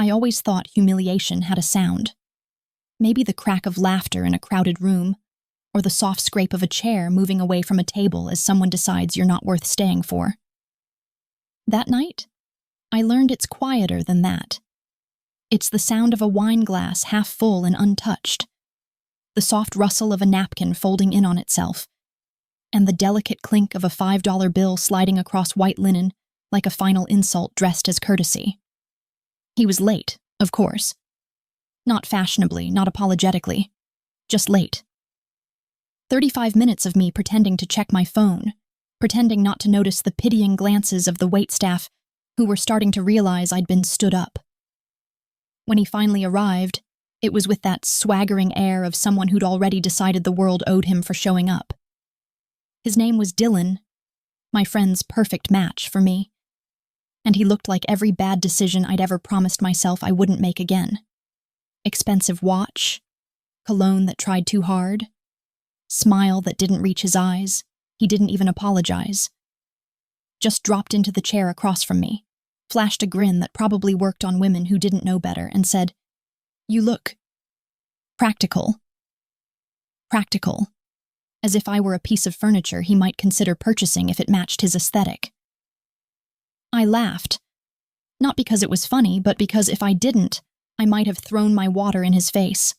I always thought humiliation had a sound. Maybe the crack of laughter in a crowded room, or the soft scrape of a chair moving away from a table as someone decides you're not worth staying for. That night, I learned it's quieter than that. It's the sound of a wine glass half full and untouched, the soft rustle of a napkin folding in on itself, and the delicate clink of a $5 bill sliding across white linen like a final insult dressed as courtesy. He was late, of course. Not fashionably, not apologetically, just late. 35 minutes of me pretending to check my phone, pretending not to notice the pitying glances of the waitstaff who were starting to realize I'd been stood up. When he finally arrived, it was with that swaggering air of someone who'd already decided the world owed him for showing up. His name was Dylan, my friend's perfect match for me, and he looked like every bad decision I'd ever promised myself I wouldn't make again. Expensive watch, cologne that tried too hard, smile that didn't reach his eyes. He didn't even apologize. Just dropped into the chair across from me, flashed a grin that probably worked on women who didn't know better, and said, "You look practical." Practical. As if I were a piece of furniture he might consider purchasing if it matched his aesthetic. I laughed. Not because it was funny, but because if I didn't, I might have thrown my water in his face.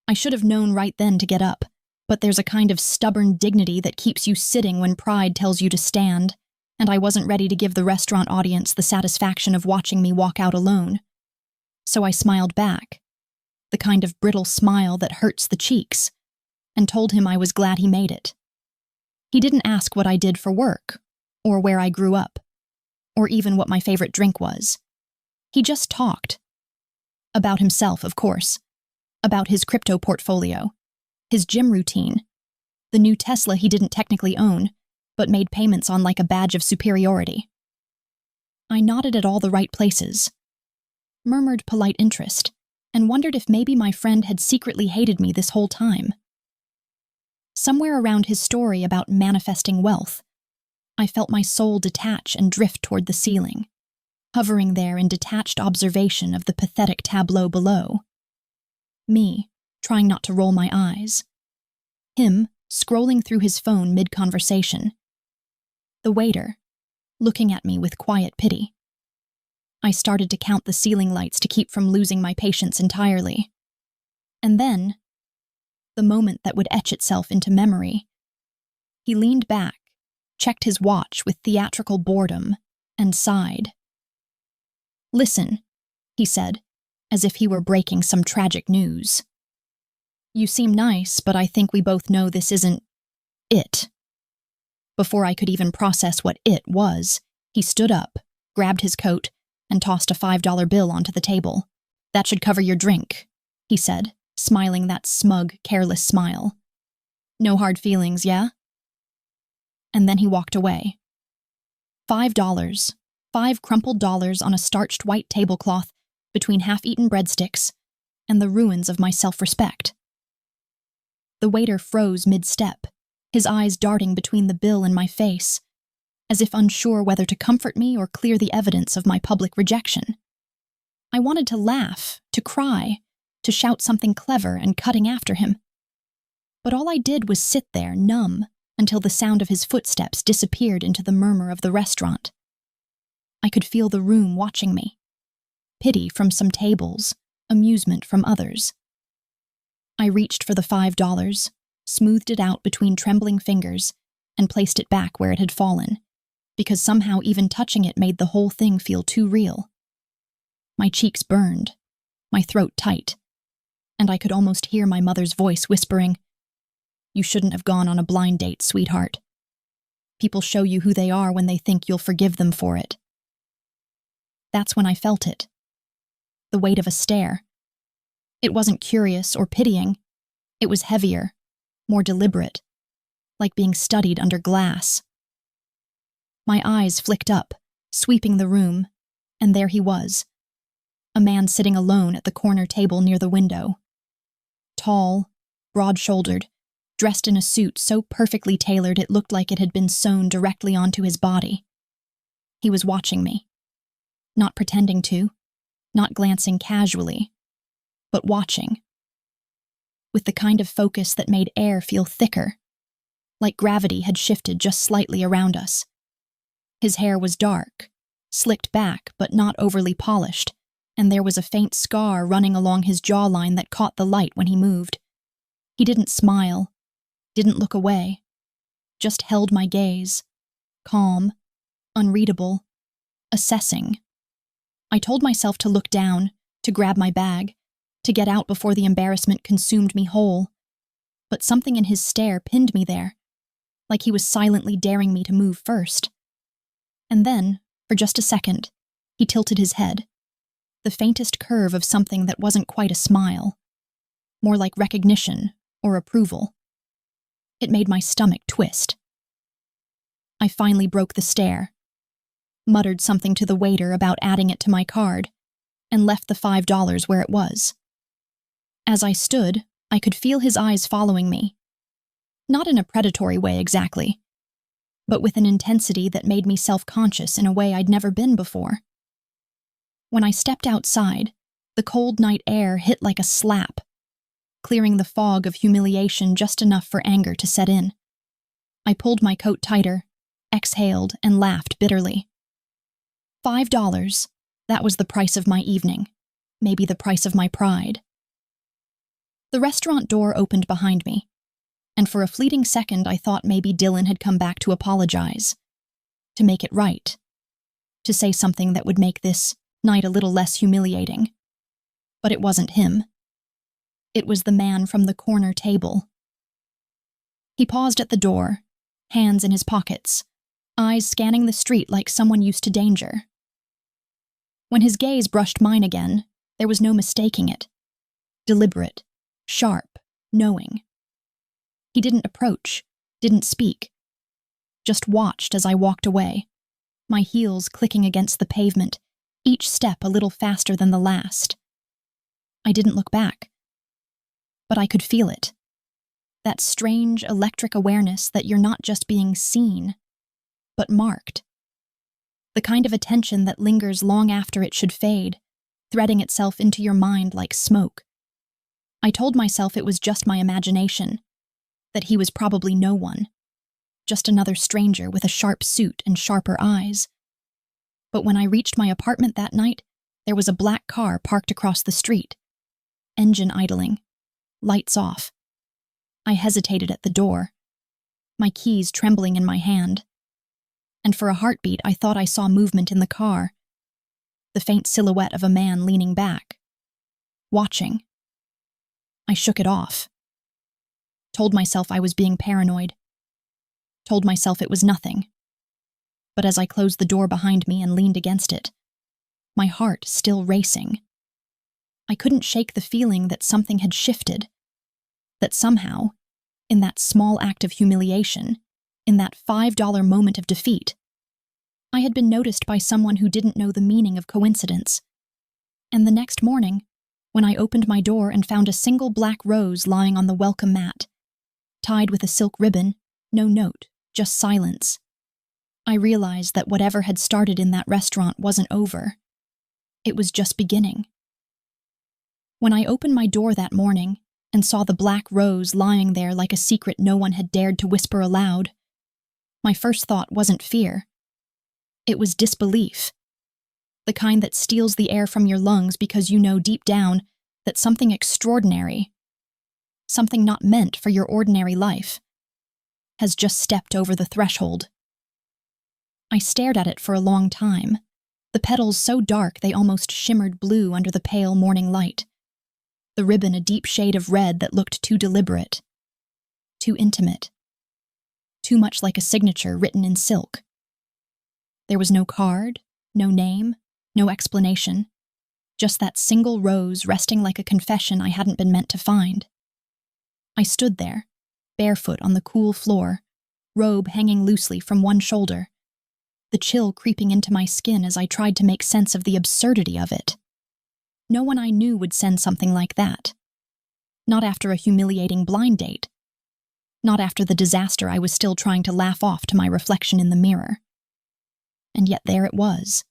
I should have known right then to get up, but there's a kind of stubborn dignity that keeps you sitting when pride tells you to stand, and I wasn't ready to give the restaurant audience the satisfaction of watching me walk out alone. So I smiled back, the kind of brittle smile that hurts the cheeks, and told him I was glad he made it. He didn't ask what I did for work, or where I grew up, or even what my favorite drink was. He just talked. About himself, of course. About his crypto portfolio, his gym routine, the new Tesla he didn't technically own, but made payments on like a badge of superiority. I nodded at all the right places, murmured polite interest, and wondered if maybe my friend had secretly hated me this whole time. Somewhere around his story about manifesting wealth, I felt my soul detach and drift toward the ceiling, hovering there in detached observation of the pathetic tableau below. Me, trying not to roll my eyes. Him, scrolling through his phone mid-conversation. The waiter, looking at me with quiet pity. I started to count the ceiling lights to keep from losing my patience entirely. And then, the moment that would etch itself into memory, he leaned back, checked his watch with theatrical boredom, and sighed. "Listen," he said, as if he were breaking some tragic news. "You seem nice, but I think we both know this isn't it." Before I could even process what it was, he stood up, grabbed his coat, and tossed a $5 bill onto the table. "That should cover your drink," he said, smiling that smug, careless smile. "No hard feelings, yeah?" And then he walked away. $5. 5 crumpled dollars on a starched white tablecloth between half-eaten breadsticks and the ruins of my self-respect. The waiter froze mid-step, his eyes darting between the bill and my face, as if unsure whether to comfort me or clear the evidence of my public rejection. I wanted to laugh, to cry, to shout something clever and cutting after him. But all I did was sit there, numb, until the sound of his footsteps disappeared into the murmur of the restaurant. I could feel the room watching me. Pity from some tables, amusement from others. I reached for the $5, smoothed it out between trembling fingers, and placed it back where it had fallen, because somehow even touching it made the whole thing feel too real. My cheeks burned, my throat tight, and I could almost hear my mother's voice whispering, "You shouldn't have gone on a blind date, sweetheart. People show you who they are when they think you'll forgive them for it." That's when I felt it. The weight of a stare. It wasn't curious or pitying. It was heavier, more deliberate, like being studied under glass. My eyes flicked up, sweeping the room, and there he was. A man sitting alone at the corner table near the window. Tall, broad-shouldered, dressed in a suit so perfectly tailored it looked like it had been sewn directly onto his body. He was watching me. Not pretending to, not glancing casually, but watching, with the kind of focus that made air feel thicker, like gravity had shifted just slightly around us. His hair was dark, slicked back but not overly polished, and there was a faint scar running along his jawline that caught the light when he moved. He didn't smile, didn't look away, just held my gaze, calm, unreadable, assessing. I told myself to look down, to grab my bag, to get out before the embarrassment consumed me whole. But something in his stare pinned me there, like he was silently daring me to move first. And then, for just a second, he tilted his head, the faintest curve of something that wasn't quite a smile, more like recognition or approval. It made my stomach twist. I finally broke the stare, muttered something to the waiter about adding it to my card, and left the $5 where it was. As I stood, I could feel his eyes following me. Not in a predatory way exactly, but with an intensity that made me self-conscious in a way I'd never been before. When I stepped outside, the cold night air hit like a slap, clearing the fog of humiliation just enough for anger to set in. I pulled my coat tighter, exhaled, and laughed bitterly. $5, that was the price of my evening, maybe the price of my pride. The restaurant door opened behind me, and for a fleeting second I thought maybe Dylan had come back to apologize, to make it right, to say something that would make this night a little less humiliating. But it wasn't him. It was the man from the corner table. He paused at the door, hands in his pockets, eyes scanning the street like someone used to danger. When his gaze brushed mine again, there was no mistaking it. Deliberate, sharp, knowing. He didn't approach, didn't speak, just watched as I walked away, my heels clicking against the pavement, each step a little faster than the last. I didn't look back, but I could feel it. That strange, electric awareness that you're not just being seen, but marked. The kind of attention that lingers long after it should fade, threading itself into your mind like smoke. I told myself it was just my imagination, that he was probably no one, just another stranger with a sharp suit and sharper eyes. But when I reached my apartment that night, there was a black car parked across the street, engine idling, lights off. I hesitated at the door, my keys trembling in my hand, and for a heartbeat I thought I saw movement in the car, the faint silhouette of a man leaning back, watching. I shook it off. Told myself I was being paranoid. Told myself it was nothing. But as I closed the door behind me and leaned against it, my heart still racing, I couldn't shake the feeling that something had shifted, that somehow, in that small act of humiliation, in that $5 moment of defeat, I had been noticed by someone who didn't know the meaning of coincidence. And the next morning, when I opened my door and found a single black rose lying on the welcome mat, tied with a silk ribbon, no note, just silence, I realized that whatever had started in that restaurant wasn't over. It was just beginning. When I opened my door that morning and saw the black rose lying there like a secret no one had dared to whisper aloud, my first thought wasn't fear. It was disbelief. The kind that steals the air from your lungs because you know deep down that something extraordinary, something not meant for your ordinary life, has just stepped over the threshold. I stared at it for a long time, the petals so dark they almost shimmered blue under the pale morning light, the ribbon a deep shade of red that looked too deliberate, too intimate, too much like a signature written in silk. There was no card, no name, no explanation, just that single rose resting like a confession I hadn't been meant to find. I stood there, barefoot on the cool floor, robe hanging loosely from one shoulder, the chill creeping into my skin as I tried to make sense of the absurdity of it. No one I knew would send something like that. Not after a humiliating blind date. Not after the disaster I was still trying to laugh off to my reflection in the mirror. And yet there it was.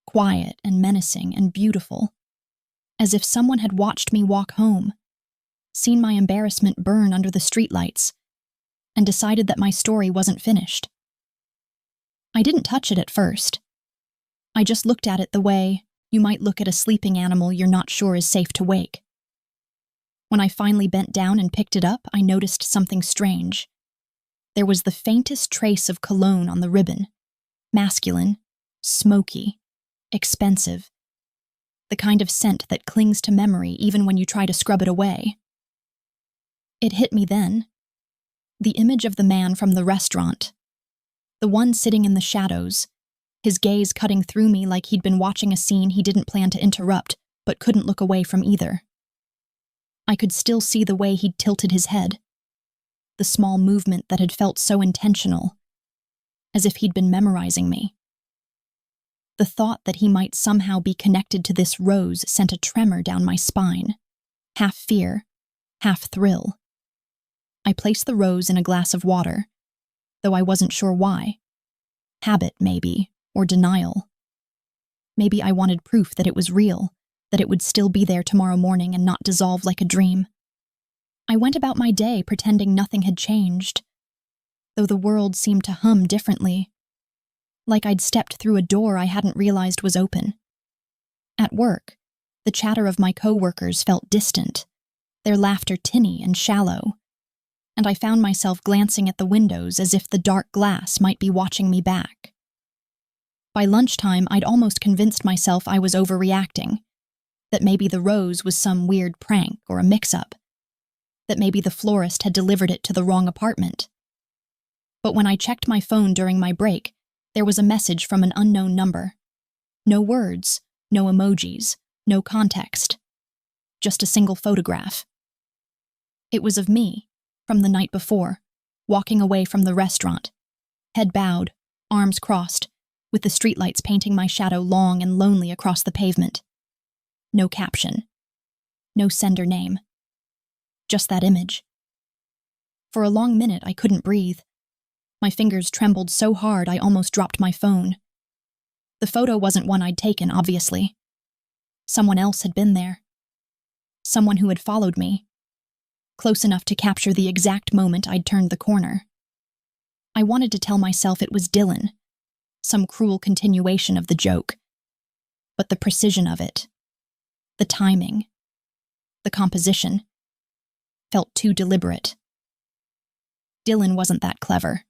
quiet and menacing and beautiful, as if someone had watched me walk home, seen my embarrassment burn under the streetlights, and decided that my story wasn't finished. I didn't touch it at first. I just looked at it the way you might look at a sleeping animal you're not sure is safe to wake. When I finally bent down and picked it up, I noticed something strange. There was the faintest trace of cologne on the ribbon. Masculine, smoky, expensive. The kind of scent that clings to memory even when you try to scrub it away. It hit me then. The image of the man from the restaurant. The one sitting in the shadows, his gaze cutting through me like he'd been watching a scene he didn't plan to interrupt, but couldn't look away from either. I could still see the way he'd tilted his head, the small movement that had felt so intentional, as if he'd been memorizing me. The thought that he might somehow be connected to this rose sent a tremor down my spine, half fear, half thrill. I placed the rose in a glass of water, though I wasn't sure why. Habit, maybe, or denial. Maybe I wanted proof that it was real, that it would still be there tomorrow morning and not dissolve like a dream. I went about my day pretending nothing had changed, though the world seemed to hum differently, like I'd stepped through a door I hadn't realized was open. At work, the chatter of my co-workers felt distant, their laughter tinny and shallow, and I found myself glancing at the windows as if the dark glass might be watching me back. By lunchtime, I'd almost convinced myself I was overreacting, that maybe the rose was some weird prank or a mix-up, that maybe the florist had delivered it to the wrong apartment. But when I checked my phone during my break, there was a message from an unknown number. No words, no emojis, no context. Just a single photograph. It was of me, from the night before, walking away from the restaurant, head bowed, arms crossed, with the streetlights painting my shadow long and lonely across the pavement. No caption. No sender name. Just that image. For a long minute, I couldn't breathe. My fingers trembled so hard I almost dropped my phone. The photo wasn't one I'd taken, obviously. Someone else had been there. Someone who had followed me, close enough to capture the exact moment I'd turned the corner. I wanted to tell myself it was Dylan, some cruel continuation of the joke. But the precision of it, the timing, the composition, felt too deliberate. Dylan wasn't that clever.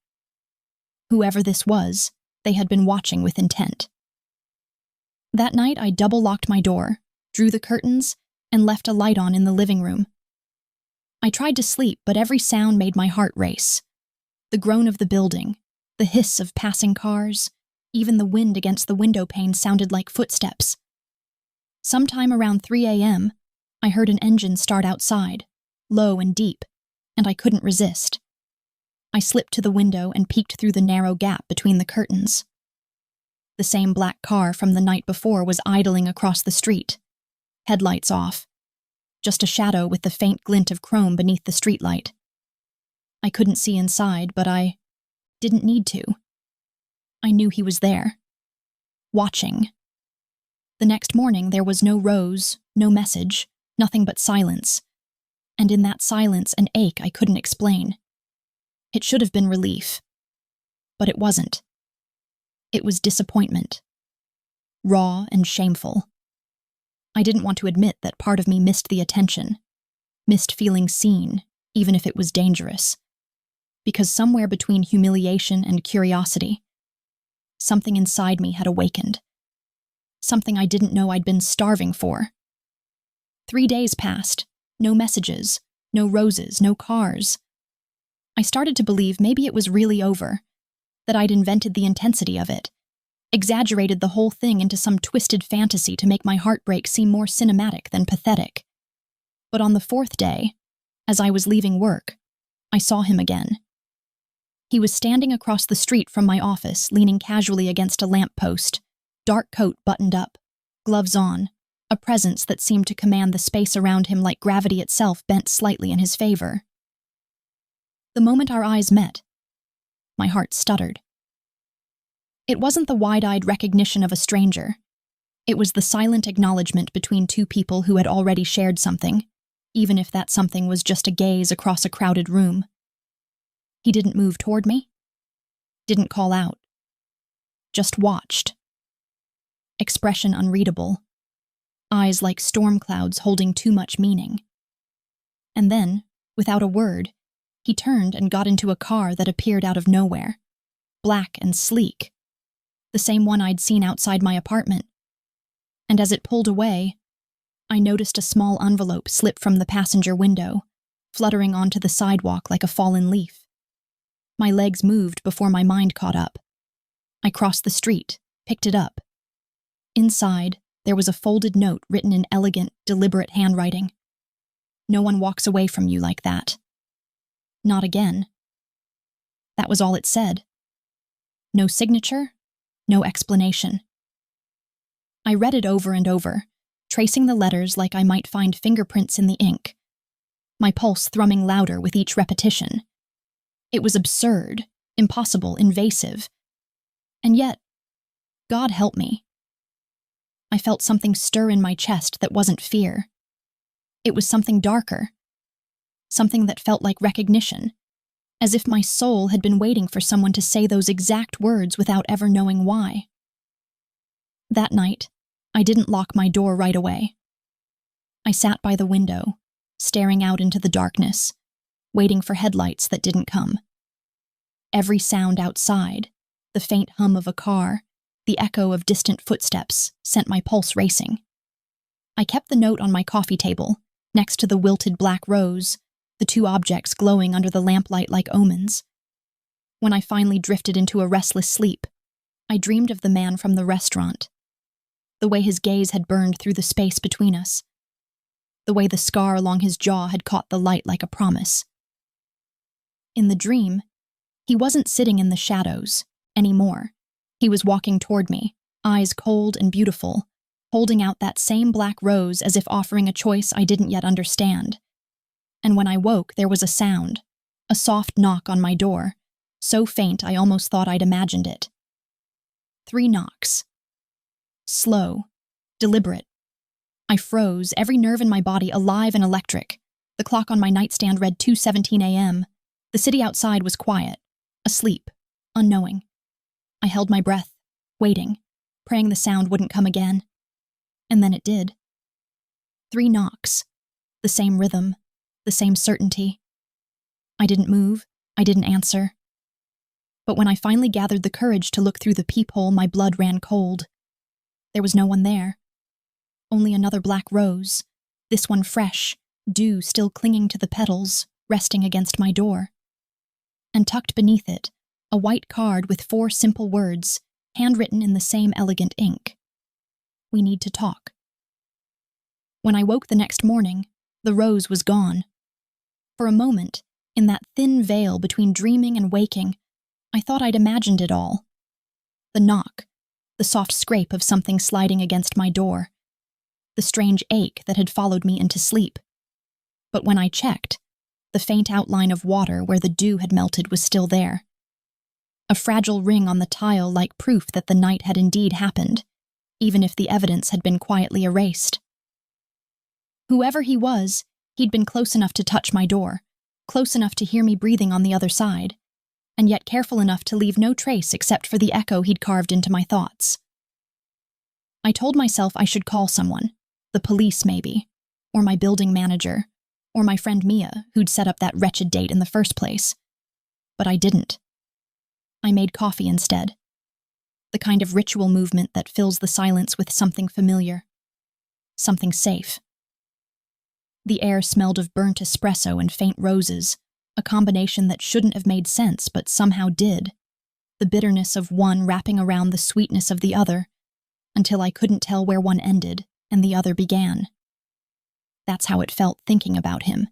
Whoever this was, they had been watching with intent. That night, I double-locked my door, drew the curtains, and left a light on in the living room. I tried to sleep, but every sound made my heart race. The groan of the building, the hiss of passing cars, even the wind against the window pane sounded like footsteps. Sometime around 3 a.m., I heard an engine start outside, low and deep, and I couldn't resist. I slipped to the window and peeked through the narrow gap between the curtains. The same black car from the night before was idling across the street, headlights off, just a shadow with the faint glint of chrome beneath the streetlight. I couldn't see inside, but I didn't need to. I knew he was there, watching. The next morning, there was no rose, no message, nothing but silence. And in that silence, an ache I couldn't explain. It should have been relief. But it wasn't. It was disappointment. Raw and shameful. I didn't want to admit that part of me missed the attention, missed feeling seen, even if it was dangerous. Because somewhere between humiliation and curiosity, something inside me had awakened. Something I didn't know I'd been starving for. 3 days passed, no messages, no roses, no cars. I started to believe maybe it was really over, that I'd invented the intensity of it, exaggerated the whole thing into some twisted fantasy to make my heartbreak seem more cinematic than pathetic. But on the 4th day, as I was leaving work, I saw him again. He was standing across the street from my office, leaning casually against a lamppost, dark coat buttoned up, gloves on, a presence that seemed to command the space around him like gravity itself bent slightly in his favor. The moment our eyes met, my heart stuttered. It wasn't the wide-eyed recognition of a stranger. It was the silent acknowledgement between two people who had already shared something, even if that something was just a gaze across a crowded room. He didn't move toward me, didn't call out, just watched. Expression unreadable, eyes like storm clouds holding too much meaning. And then, without a word, he turned and got into a car that appeared out of nowhere, black and sleek, the same one I'd seen outside my apartment. And as it pulled away, I noticed a small envelope slip from the passenger window, fluttering onto the sidewalk like a fallen leaf. My legs moved before my mind caught up. I crossed the street, picked it up. Inside, there was a folded note written in elegant, deliberate handwriting. No one walks away from you like that. Not again. That was all it said. No signature, no explanation. I read it over and over, tracing the letters like I might find fingerprints in the ink, my pulse thrumming louder with each repetition. It was absurd, impossible, invasive. And yet, God help me. I felt something stir in my chest that wasn't fear. It was something darker, something that felt like recognition, as if my soul had been waiting for someone to say those exact words without ever knowing why. That night, I didn't lock my door right away. I sat by the window, staring out into the darkness, waiting for headlights that didn't come. Every sound outside, the faint hum of a car, the echo of distant footsteps, sent my pulse racing. I kept the note on my coffee table, next to the wilted black rose, the two objects glowing under the lamplight like omens. When I finally drifted into a restless sleep, I dreamed of the man from the restaurant, the way his gaze had burned through the space between us, the way the scar along his jaw had caught the light like a promise. In the dream, he wasn't sitting in the shadows anymore. He was walking toward me, eyes cold and beautiful, holding out that same black rose as if offering a choice I didn't yet understand. And when I woke, there was a sound, a soft knock on my door, so faint I almost thought I'd imagined it. 3 knocks. Slow, deliberate. I froze, every nerve in my body alive and electric. The clock on my nightstand read 2:17 a.m. The city outside was quiet, asleep, unknowing. I held my breath, waiting, praying the sound wouldn't come again. And then it did. 3 knocks. The same rhythm, the same certainty. I didn't move, I didn't answer. But when I finally gathered the courage to look through the peephole, my blood ran cold. There was no one there. Only another black rose, this one fresh, dew still clinging to the petals, resting against my door. And tucked beneath it, a white card with 4 simple words, handwritten in the same elegant ink. We need to talk. When I woke the next morning, the rose was gone. For a moment, in that thin veil between dreaming and waking, I thought I'd imagined it all. The knock, the soft scrape of something sliding against my door, the strange ache that had followed me into sleep. But when I checked, the faint outline of water where the dew had melted was still there. A fragile ring on the tile like proof that the night had indeed happened, even if the evidence had been quietly erased. Whoever he was, he'd been close enough to touch my door, close enough to hear me breathing on the other side, and yet careful enough to leave no trace except for the echo he'd carved into my thoughts. I told myself I should call someone, the police maybe, or my building manager, or my friend Mia, who'd set up that wretched date in the first place. But I didn't. I made coffee instead. The kind of ritual movement that fills the silence with something familiar, something safe. The air smelled of burnt espresso and faint roses, a combination that shouldn't have made sense but somehow did, the bitterness of one wrapping around the sweetness of the other, until I couldn't tell where one ended and the other began. That's how it felt thinking about him.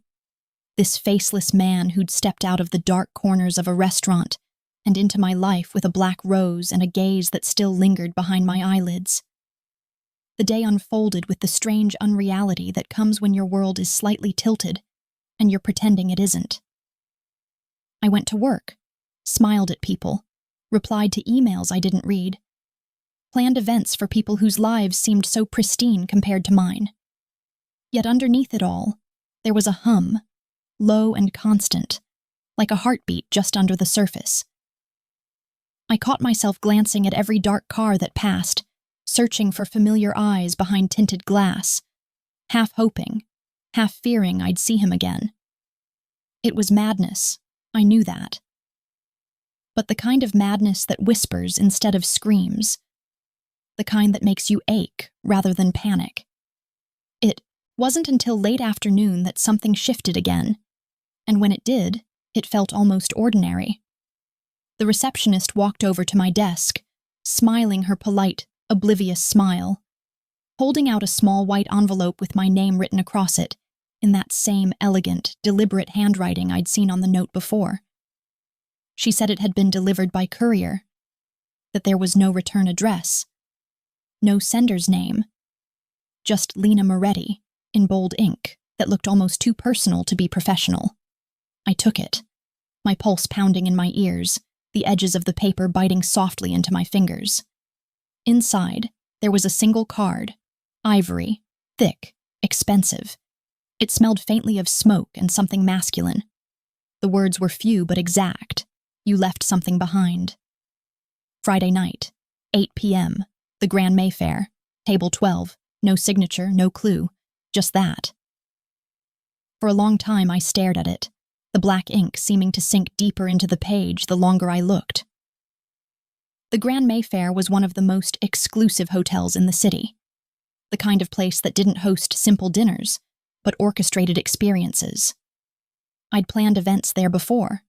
This faceless man who'd stepped out of the dark corners of a restaurant and into my life with a black rose and a gaze that still lingered behind my eyelids. The day unfolded with the strange unreality that comes when your world is slightly tilted and you're pretending it isn't. I went to work, smiled at people, replied to emails I didn't read, planned events for people whose lives seemed so pristine compared to mine. Yet underneath it all, there was a hum, low and constant, like a heartbeat just under the surface. I caught myself glancing at every dark car that passed, searching for familiar eyes behind tinted glass, half hoping, half fearing I'd see him again. It was madness, I knew that. But the kind of madness that whispers instead of screams, the kind that makes you ache rather than panic. It wasn't until late afternoon that something shifted again, and when it did, it felt almost ordinary. The receptionist walked over to my desk, smiling her polite, oblivious smile, holding out a small white envelope with my name written across it, in that same elegant, deliberate handwriting I'd seen on the note before. She said it had been delivered by courier, that there was no return address, no sender's name, just Lena Moretti, in bold ink that looked almost too personal to be professional. I took it, my pulse pounding in my ears, the edges of the paper biting softly into my fingers. Inside, there was a single card, ivory, thick, expensive. It smelled faintly of smoke and something masculine. The words were few but exact. You left something behind. Friday night, 8 p.m., the Grand Mayfair, table 12, no signature, no clue, just that. For a long time I stared at it, the black ink seeming to sink deeper into the page the longer I looked. The Grand Mayfair was one of the most exclusive hotels in the city, the kind of place that didn't host simple dinners, but orchestrated experiences. I'd planned events there before.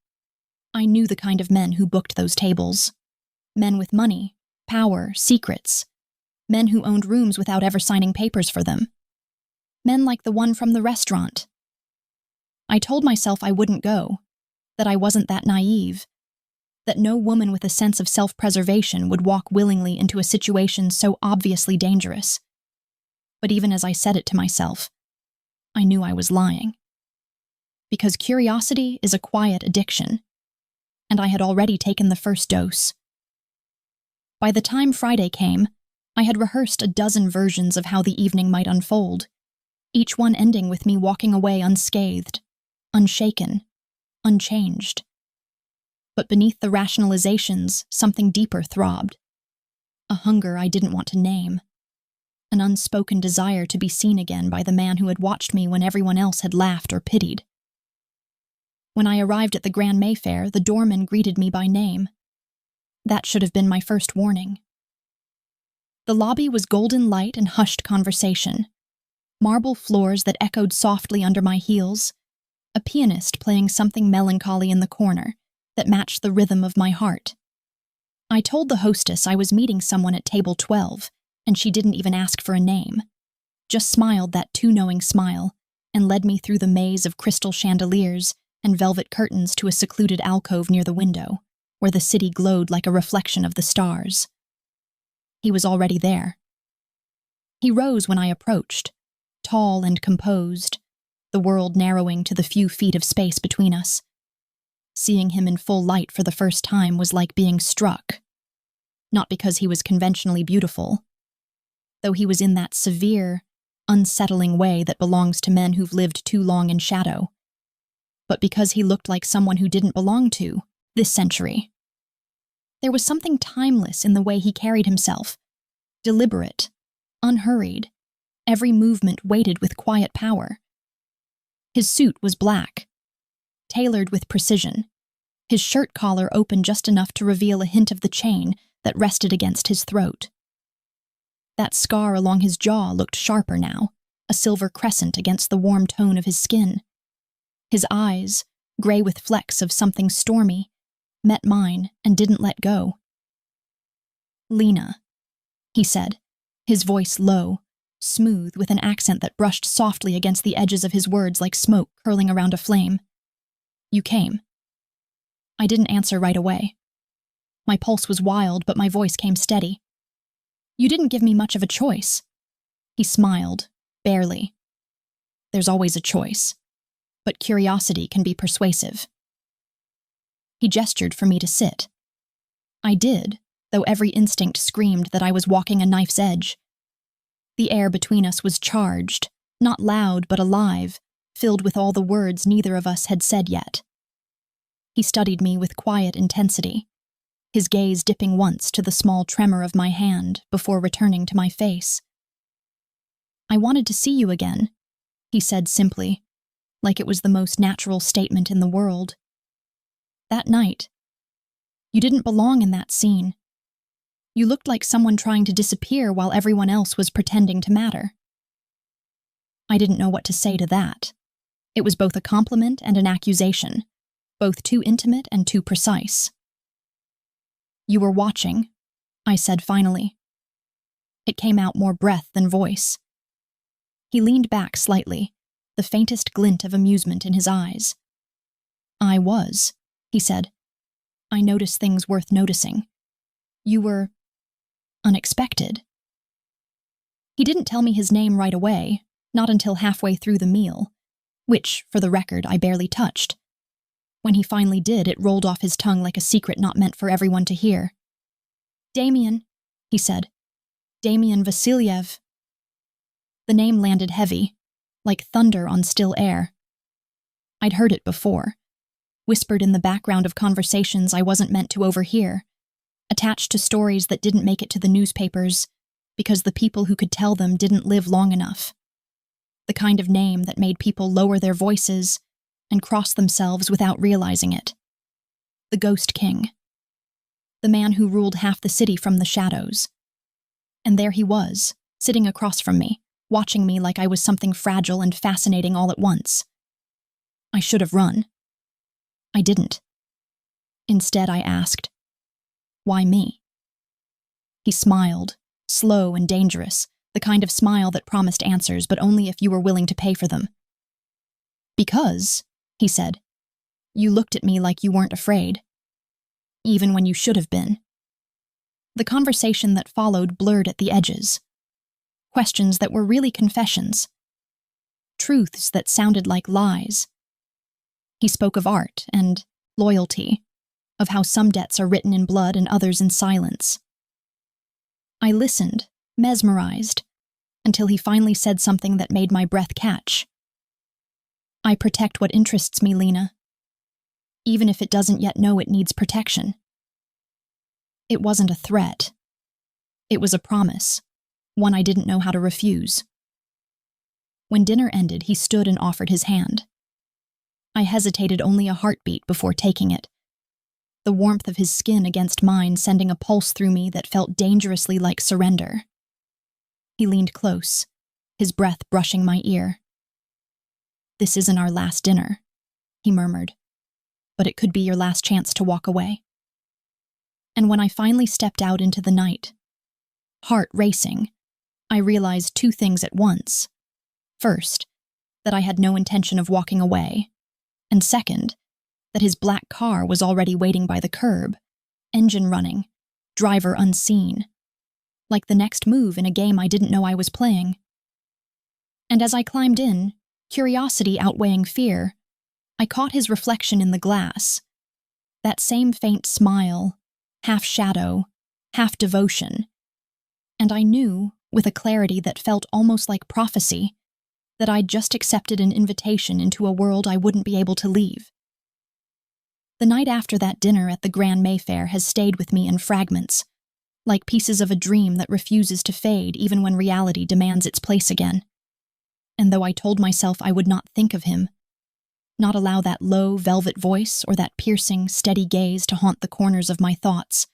I knew the kind of men who booked those tables. Men with money, power, secrets. Men who owned rooms without ever signing papers for them. Men like the one from the restaurant. I told myself I wouldn't go, that I wasn't that naive, that no woman with a sense of self-preservation would walk willingly into a situation so obviously dangerous. But even as I said it to myself, I knew I was lying. Because curiosity is a quiet addiction, and I had already taken the first dose. By the time Friday came, I had rehearsed a dozen versions of how the evening might unfold, each one ending with me walking away unscathed, unshaken, unchanged. But beneath the rationalizations, something deeper throbbed. A hunger I didn't want to name. An unspoken desire to be seen again by the man who had watched me when everyone else had laughed or pitied. When I arrived at the Grand Mayfair, the doorman greeted me by name. That should have been my first warning. The lobby was golden light and hushed conversation, marble floors that echoed softly under my heels, a pianist playing something melancholy in the corner that matched the rhythm of my heart. I told the hostess I was meeting someone at table 12, and she didn't even ask for a name, just smiled that too-knowing smile and led me through the maze of crystal chandeliers and velvet curtains to a secluded alcove near the window, where the city glowed like a reflection of the stars. He was already there. He rose when I approached, tall and composed, the world narrowing to the few feet of space between us. Seeing him in full light for the first time was like being struck. Not because he was conventionally beautiful, though he was in that severe, unsettling way that belongs to men who've lived too long in shadow, but because he looked like someone who didn't belong to this century. There was something timeless in the way he carried himself, deliberate, unhurried, every movement weighted with quiet power. His suit was black, tailored with precision, his shirt collar open just enough to reveal a hint of the chain that rested against his throat. That scar along his jaw looked sharper now, a silver crescent against the warm tone of his skin. His eyes, gray with flecks of something stormy, met mine and didn't let go. "Lena," he said, his voice low, smooth with an accent that brushed softly against the edges of his words like smoke curling around a flame. "You came." I didn't answer right away. My pulse was wild, but my voice came steady. "You didn't give me much of a choice." He smiled, barely. "There's always a choice, but curiosity can be persuasive." He gestured for me to sit. I did, though every instinct screamed that I was walking a knife's edge. The air between us was charged, not loud but alive, filled with all the words neither of us had said yet. He studied me with quiet intensity, his gaze dipping once to the small tremor of my hand before returning to my face. "I wanted to see you again," he said simply, like it was the most natural statement in the world. "That night, you didn't belong in that scene. You looked like someone trying to disappear while everyone else was pretending to matter." I didn't know what to say to that. It was both a compliment and an accusation, both too intimate and too precise. "You were watching," I said finally. It came out more breath than voice. He leaned back slightly, the faintest glint of amusement in his eyes. "I was," he said. "I noticed things worth noticing. You were unexpected." He didn't tell me his name right away, not until halfway through the meal, which, for the record, I barely touched. When he finally did, it rolled off his tongue like a secret not meant for everyone to hear. "Damien," he said. "Damien Vasilyev." The name landed heavy, like thunder on still air. I'd heard it before, whispered in the background of conversations I wasn't meant to overhear, attached to stories that didn't make it to the newspapers because the people who could tell them didn't live long enough. The kind of name that made people lower their voices and cross themselves without realizing it. The Ghost King. The man who ruled half the city from the shadows. And there he was, sitting across from me, watching me like I was something fragile and fascinating all at once. I should have run. I didn't. Instead, I asked, "Why me?" He smiled, slow and dangerous, the kind of smile that promised answers, but only if you were willing to pay for them. "Because," he said, "you looked at me like you weren't afraid. Even when you should have been." The conversation that followed blurred at the edges. Questions that were really confessions. Truths that sounded like lies. He spoke of art and loyalty, of how some debts are written in blood and others in silence. I listened, mesmerized, until he finally said something that made my breath catch. "I protect what interests me, Lena, even if it doesn't yet know it needs protection." It wasn't a threat. It was a promise, one I didn't know how to refuse. When dinner ended, he stood and offered his hand. I hesitated only a heartbeat before taking it, the warmth of his skin against mine sending a pulse through me that felt dangerously like surrender. He leaned close, his breath brushing my ear. "This isn't our last dinner," he murmured, "but it could be your last chance to walk away." And when I finally stepped out into the night, heart racing, I realized two things at once. First, that I had no intention of walking away, and second, that his black car was already waiting by the curb, engine running, driver unseen, like the next move in a game I didn't know I was playing. And as I climbed in, curiosity outweighing fear, I caught his reflection in the glass. That same faint smile, half shadow, half devotion. And I knew, with a clarity that felt almost like prophecy, that I'd just accepted an invitation into a world I wouldn't be able to leave. The night after that dinner at the Grand Mayfair has stayed with me in fragments, like pieces of a dream that refuses to fade even when reality demands its place again. And though I told myself I would not think of him, not allow that low, velvet voice or that piercing, steady gaze to haunt the corners of my thoughts,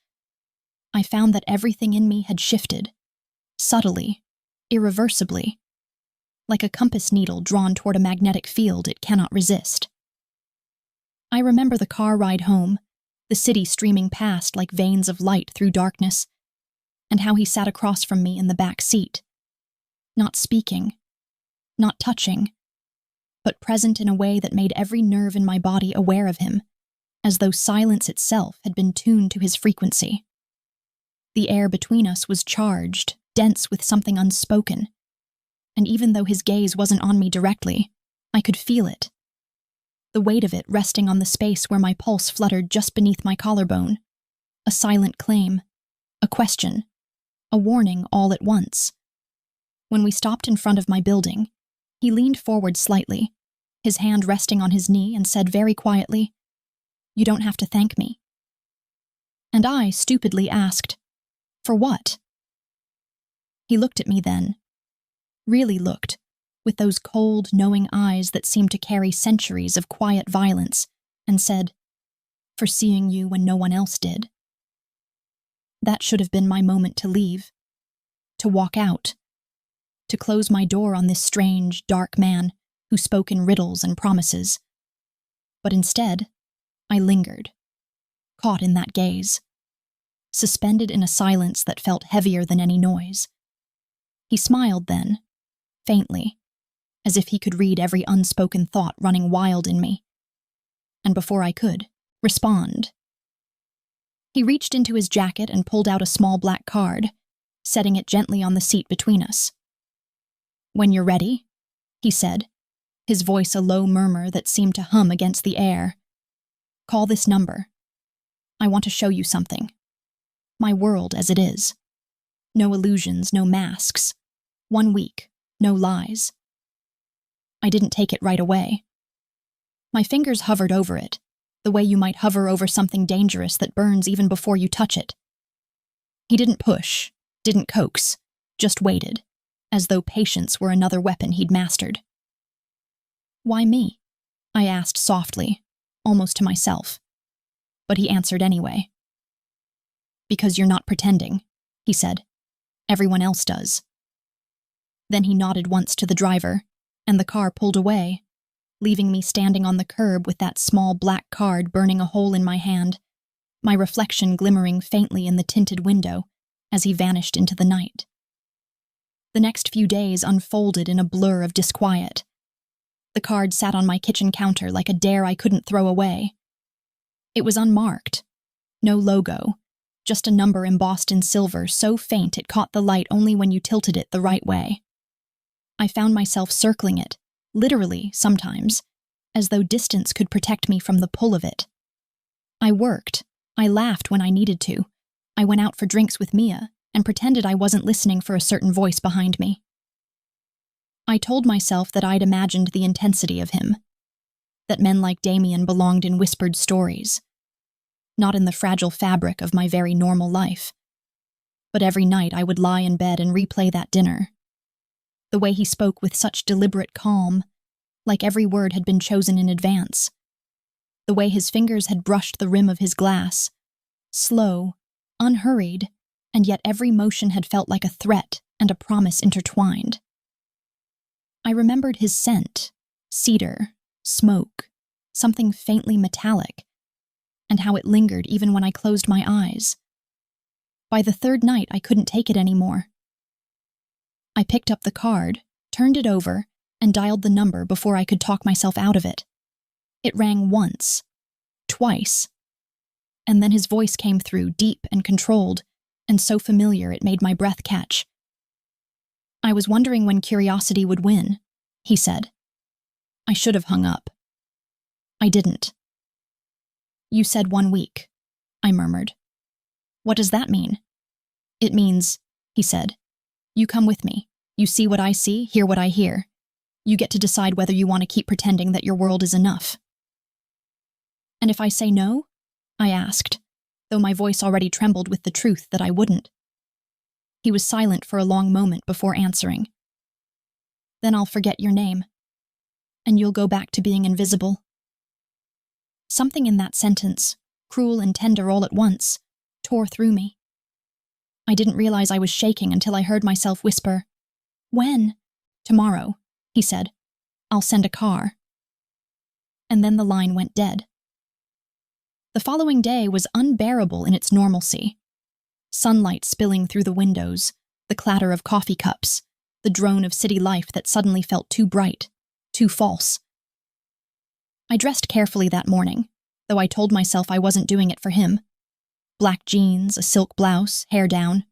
I found that everything in me had shifted, subtly, irreversibly, like a compass needle drawn toward a magnetic field it cannot resist. I remember the car ride home, the city streaming past like veins of light through darkness, and how he sat across from me in the back seat, not speaking, not touching, but present in a way that made every nerve in my body aware of him, as though silence itself had been tuned to his frequency. The air between us was charged, dense with something unspoken, and even though his gaze wasn't on me directly, I could feel it. The weight of it resting on the space where my pulse fluttered just beneath my collarbone, a silent claim, a question, a warning all at once. When we stopped in front of my building, he leaned forward slightly, his hand resting on his knee, and said very quietly, "You don't have to thank me." And I stupidly asked, "For what?" He looked at me then, really looked, with those cold, knowing eyes that seemed to carry centuries of quiet violence, and said, "For seeing you when no one else did." That should have been my moment to leave, to walk out, to close my door on this strange, dark man who spoke in riddles and promises. But instead, I lingered, caught in that gaze, suspended in a silence that felt heavier than any noise. He smiled then, faintly, as if he could read every unspoken thought running wild in me. And before I could respond, he reached into his jacket and pulled out a small black card, setting it gently on the seat between us. "When you're ready," he said, his voice a low murmur that seemed to hum against the air. "Call this number. I want to show you something. My world as it is. No illusions, no masks. 1 week, no lies." I didn't take it right away. My fingers hovered over it, the way you might hover over something dangerous that burns even before you touch it. He didn't push, didn't coax, just waited, as though patience were another weapon he'd mastered. "Why me?" I asked softly, almost to myself. But he answered anyway. "Because you're not pretending," he said. "Everyone else does." Then he nodded once to the driver, and the car pulled away, leaving me standing on the curb with that small black card burning a hole in my hand, my reflection glimmering faintly in the tinted window as he vanished into the night. The next few days unfolded in a blur of disquiet. The card sat on my kitchen counter like a dare I couldn't throw away. It was unmarked, no logo, just a number embossed in silver so faint it caught the light only when you tilted it the right way. I found myself circling it, literally sometimes, as though distance could protect me from the pull of it. I worked, I laughed when I needed to, I went out for drinks with Mia, and pretended I wasn't listening for a certain voice behind me. I told myself that I'd imagined the intensity of him, that men like Damien belonged in whispered stories, not in the fragile fabric of my very normal life. But every night I would lie in bed and replay that dinner. The way he spoke with such deliberate calm, like every word had been chosen in advance. The way his fingers had brushed the rim of his glass, slow, unhurried, and yet every motion had felt like a threat and a promise intertwined. I remembered his scent, cedar, smoke, something faintly metallic, and how it lingered even when I closed my eyes. By the third night, I couldn't take it anymore. I picked up the card, turned it over, and dialed the number before I could talk myself out of it. It rang once, twice, and then his voice came through, deep and controlled, and so familiar it made my breath catch. "I was wondering when curiosity would win," he said. I should have hung up. I didn't. "You said 1 week," I murmured. "What does that mean?" "It means," he said, "you come with me. You see what I see, hear what I hear. You get to decide whether you want to keep pretending that your world is enough." "And if I say no?" I asked, though my voice already trembled with the truth that I wouldn't. He was silent for a long moment before answering. "Then I'll forget your name, and you'll go back to being invisible." Something in that sentence, cruel and tender all at once, tore through me. I didn't realize I was shaking until I heard myself whisper, "When?" "Tomorrow," he said. "I'll send a car." And then the line went dead. The following day was unbearable in its normalcy. Sunlight spilling through the windows, the clatter of coffee cups, the drone of city life that suddenly felt too bright, too false. I dressed carefully that morning, though I told myself I wasn't doing it for him. Black jeans, a silk blouse, hair down.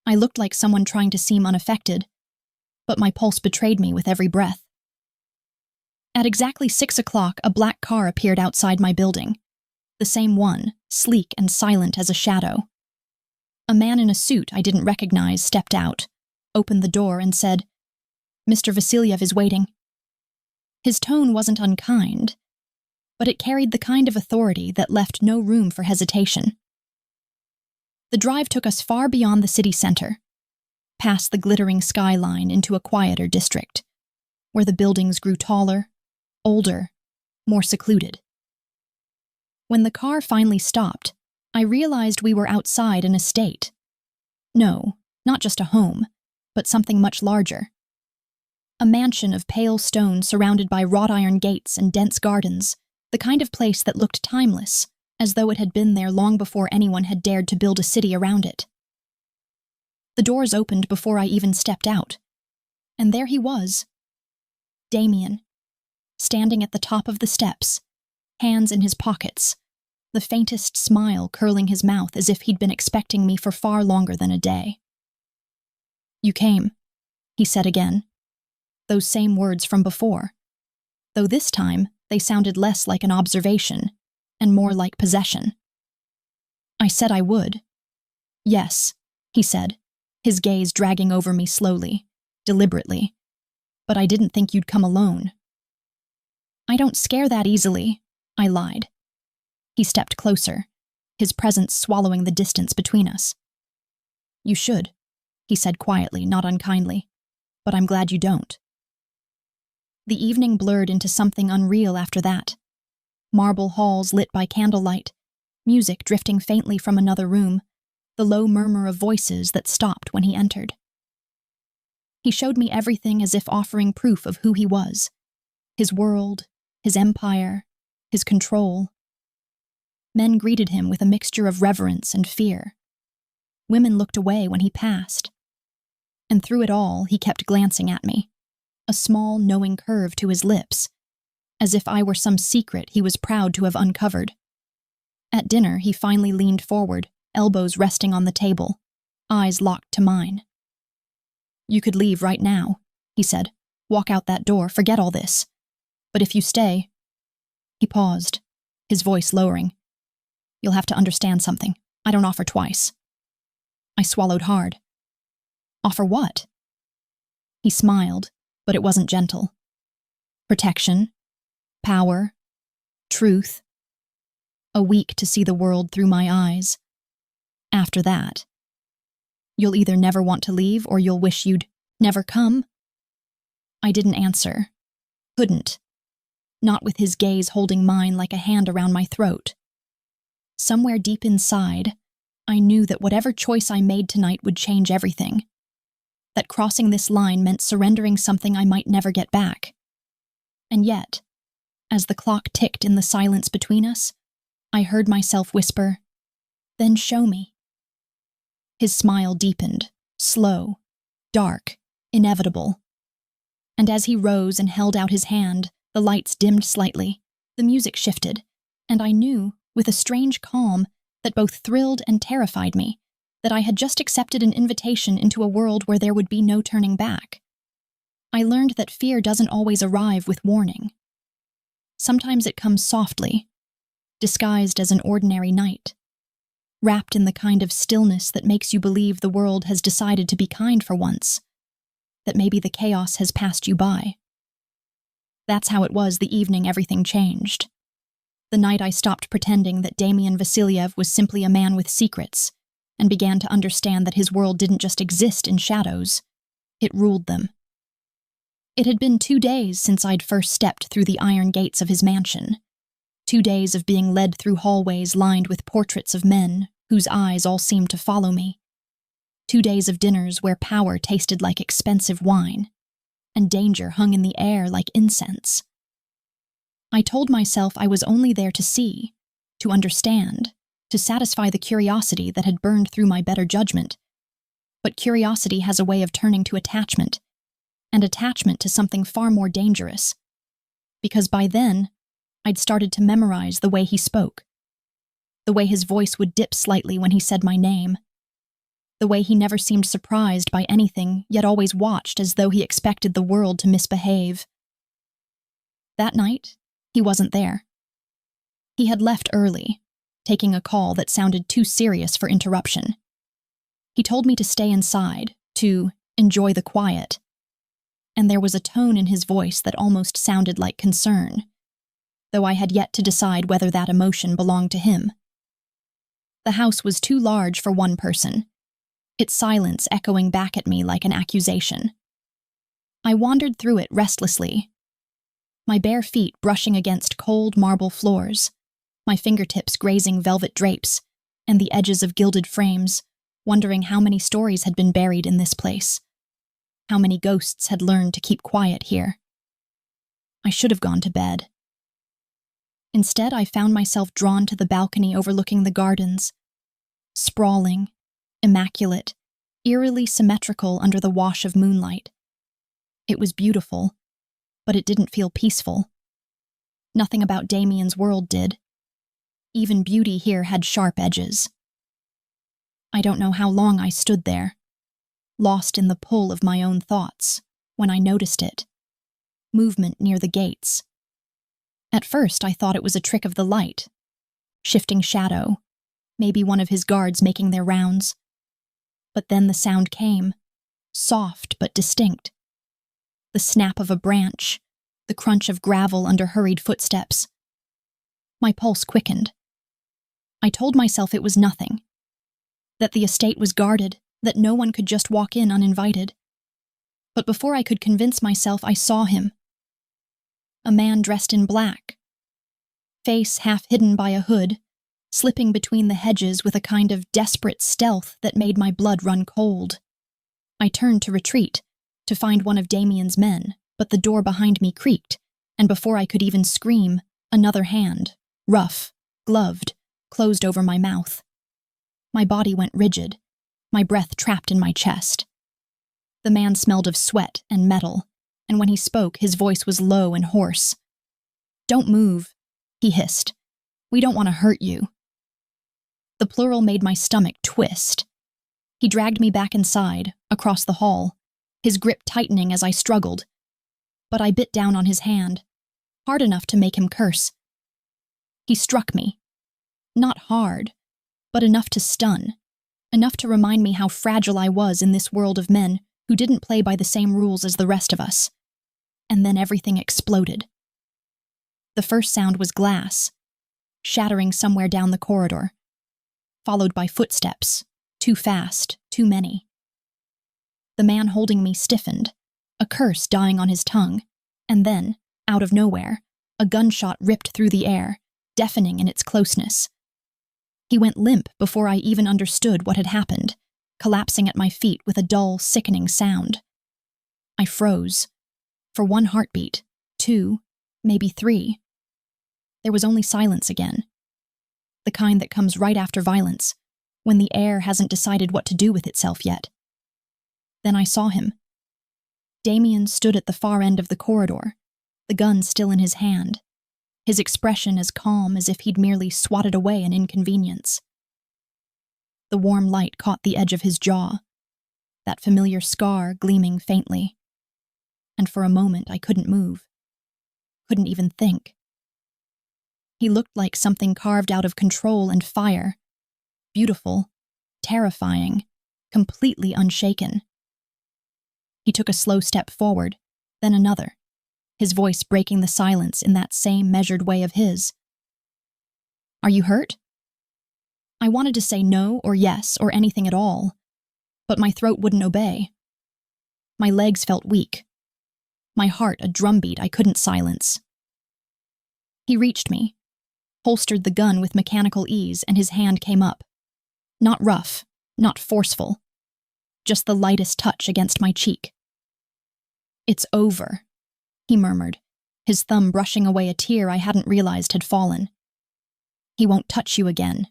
I looked like someone trying to seem unaffected, but my pulse betrayed me with every breath. At exactly 6 o'clock, a black car appeared outside my building. The same one, sleek and silent as a shadow. A man in a suit I didn't recognize stepped out, opened the door, and said, "Mr. Vasilyev is waiting." His tone wasn't unkind, but it carried the kind of authority that left no room for hesitation. The drive took us far beyond the city center, past the glittering skyline into a quieter district, where the buildings grew taller, older, more secluded. When the car finally stopped, I realized we were outside an estate. No, not just a home, but something much larger. A mansion of pale stone surrounded by wrought iron gates and dense gardens, the kind of place that looked timeless, as though it had been there long before anyone had dared to build a city around it. The doors opened before I even stepped out, and there he was, Damien, standing at the top of the steps, hands in his pockets, the faintest smile curling his mouth as if he'd been expecting me for far longer than a day. "You came," he said again, those same words from before, though this time they sounded less like an observation and more like possession. I said I would. "Yes," he said, his gaze dragging over me slowly, deliberately. "But I didn't think you'd come alone." "I don't scare that easily," I lied. He stepped closer, his presence swallowing the distance between us. "You should," he said quietly, not unkindly, "but I'm glad you don't." The evening blurred into something unreal after that. Marble halls lit by candlelight, music drifting faintly from another room, the low murmur of voices that stopped when he entered. He showed me everything as if offering proof of who he was, his world, his empire, his control. Men greeted him with a mixture of reverence and fear. Women looked away when he passed. And through it all, he kept glancing at me, a small, knowing curve to his lips, as if I were some secret he was proud to have uncovered. At dinner, he finally leaned forward, elbows resting on the table, eyes locked to mine. "You could leave right now," he said. "Walk out that door, forget all this. But if you stay—" He paused, his voice lowering. "You'll have to understand something. I don't offer twice." I swallowed hard. "Offer what?" He smiled, but it wasn't gentle. "Protection, power, truth. A week to see the world through my eyes. After that, you'll either never want to leave or you'll wish you'd never come." I didn't answer. Couldn't. Not with his gaze holding mine like a hand around my throat. Somewhere deep inside, I knew that whatever choice I made tonight would change everything. That crossing this line meant surrendering something I might never get back. And yet, as the clock ticked in the silence between us, I heard myself whisper, "Then show me." His smile deepened, slow, dark, inevitable. And as he rose and held out his hand, the lights dimmed slightly, the music shifted, and I knew, with a strange calm that both thrilled and terrified me, that I had just accepted an invitation into a world where there would be no turning back. I learned that fear doesn't always arrive with warning. Sometimes it comes softly, disguised as an ordinary night, wrapped in the kind of stillness that makes you believe the world has decided to be kind for once, that maybe the chaos has passed you by. That's how it was the evening everything changed. The night I stopped pretending that Damien Vasilyev was simply a man with secrets, and began to understand that his world didn't just exist in shadows, it ruled them. It had been 2 days since I'd first stepped through the iron gates of his mansion. 2 days of being led through hallways lined with portraits of men whose eyes all seemed to follow me. 2 days of dinners where power tasted like expensive wine, and danger hung in the air like incense. I told myself I was only there to see, to understand, to satisfy the curiosity that had burned through my better judgment. But curiosity has a way of turning to attachment, and attachment to something far more dangerous. Because by then, I'd started to memorize the way he spoke, the way his voice would dip slightly when he said my name, the way he never seemed surprised by anything, yet always watched as though he expected the world to misbehave. That night, he wasn't there. He had left early, taking a call that sounded too serious for interruption. He told me to stay inside, to enjoy the quiet, and there was a tone in his voice that almost sounded like concern, though I had yet to decide whether that emotion belonged to him. The house was too large for one person, its silence echoing back at me like an accusation. I wandered through it restlessly, my bare feet brushing against cold marble floors, my fingertips grazing velvet drapes and the edges of gilded frames, wondering how many stories had been buried in this place, how many ghosts had learned to keep quiet here. I should have gone to bed. Instead, I found myself drawn to the balcony overlooking the gardens, sprawling, immaculate, eerily symmetrical under the wash of moonlight. It was beautiful, but it didn't feel peaceful. Nothing about Damien's world did. Even beauty here had sharp edges. I don't know how long I stood there, lost in the pull of my own thoughts, when I noticed it. Movement near the gates. At first, I thought it was a trick of the light. Shifting shadow, maybe one of his guards making their rounds. But then the sound came, soft but distinct. The snap of a branch, the crunch of gravel under hurried footsteps. My pulse quickened. I told myself it was nothing, that the estate was guarded, that no one could just walk in uninvited. But before I could convince myself, I saw him. A man dressed in black, face half hidden by a hood, slipping between the hedges with a kind of desperate stealth that made my blood run cold. I turned to retreat, to find one of Damien's men, but the door behind me creaked, and before I could even scream, another hand, rough, gloved, closed over my mouth. My body went rigid, my breath trapped in my chest. The man smelled of sweat and metal, and when he spoke, his voice was low and hoarse. "Don't move," he hissed. "We don't want to hurt you." The plural made my stomach twist. He dragged me back inside, across the hall, his grip tightening as I struggled. But I bit down on his hand, hard enough to make him curse. He struck me. Not hard, but enough to stun, enough to remind me how fragile I was in this world of men who didn't play by the same rules as the rest of us. And then everything exploded. The first sound was glass, shattering somewhere down the corridor, followed by footsteps, too fast, too many. The man holding me stiffened, a curse dying on his tongue, and then, out of nowhere, a gunshot ripped through the air, deafening in its closeness. He went limp before I even understood what had happened, collapsing at my feet with a dull, sickening sound. I froze. For one heartbeat, two, maybe three. There was only silence again. The kind that comes right after violence, when the air hasn't decided what to do with itself yet. Then I saw him. Damien stood at the far end of the corridor, the gun still in his hand, his expression as calm as if he'd merely swatted away an inconvenience. The warm light caught the edge of his jaw, that familiar scar gleaming faintly. And for a moment I couldn't move, couldn't even think. He looked like something carved out of control and fire, beautiful, terrifying, completely unshaken. He took a slow step forward, then another, his voice breaking the silence in that same measured way of his. "Are you hurt?" I wanted to say no or yes or anything at all, but my throat wouldn't obey. My legs felt weak, my heart a drumbeat I couldn't silence. He reached me, holstered the gun with mechanical ease, and his hand came up. Not rough, not forceful, just the lightest touch against my cheek. "It's over," he murmured, his thumb brushing away a tear I hadn't realized had fallen. "He won't touch you again."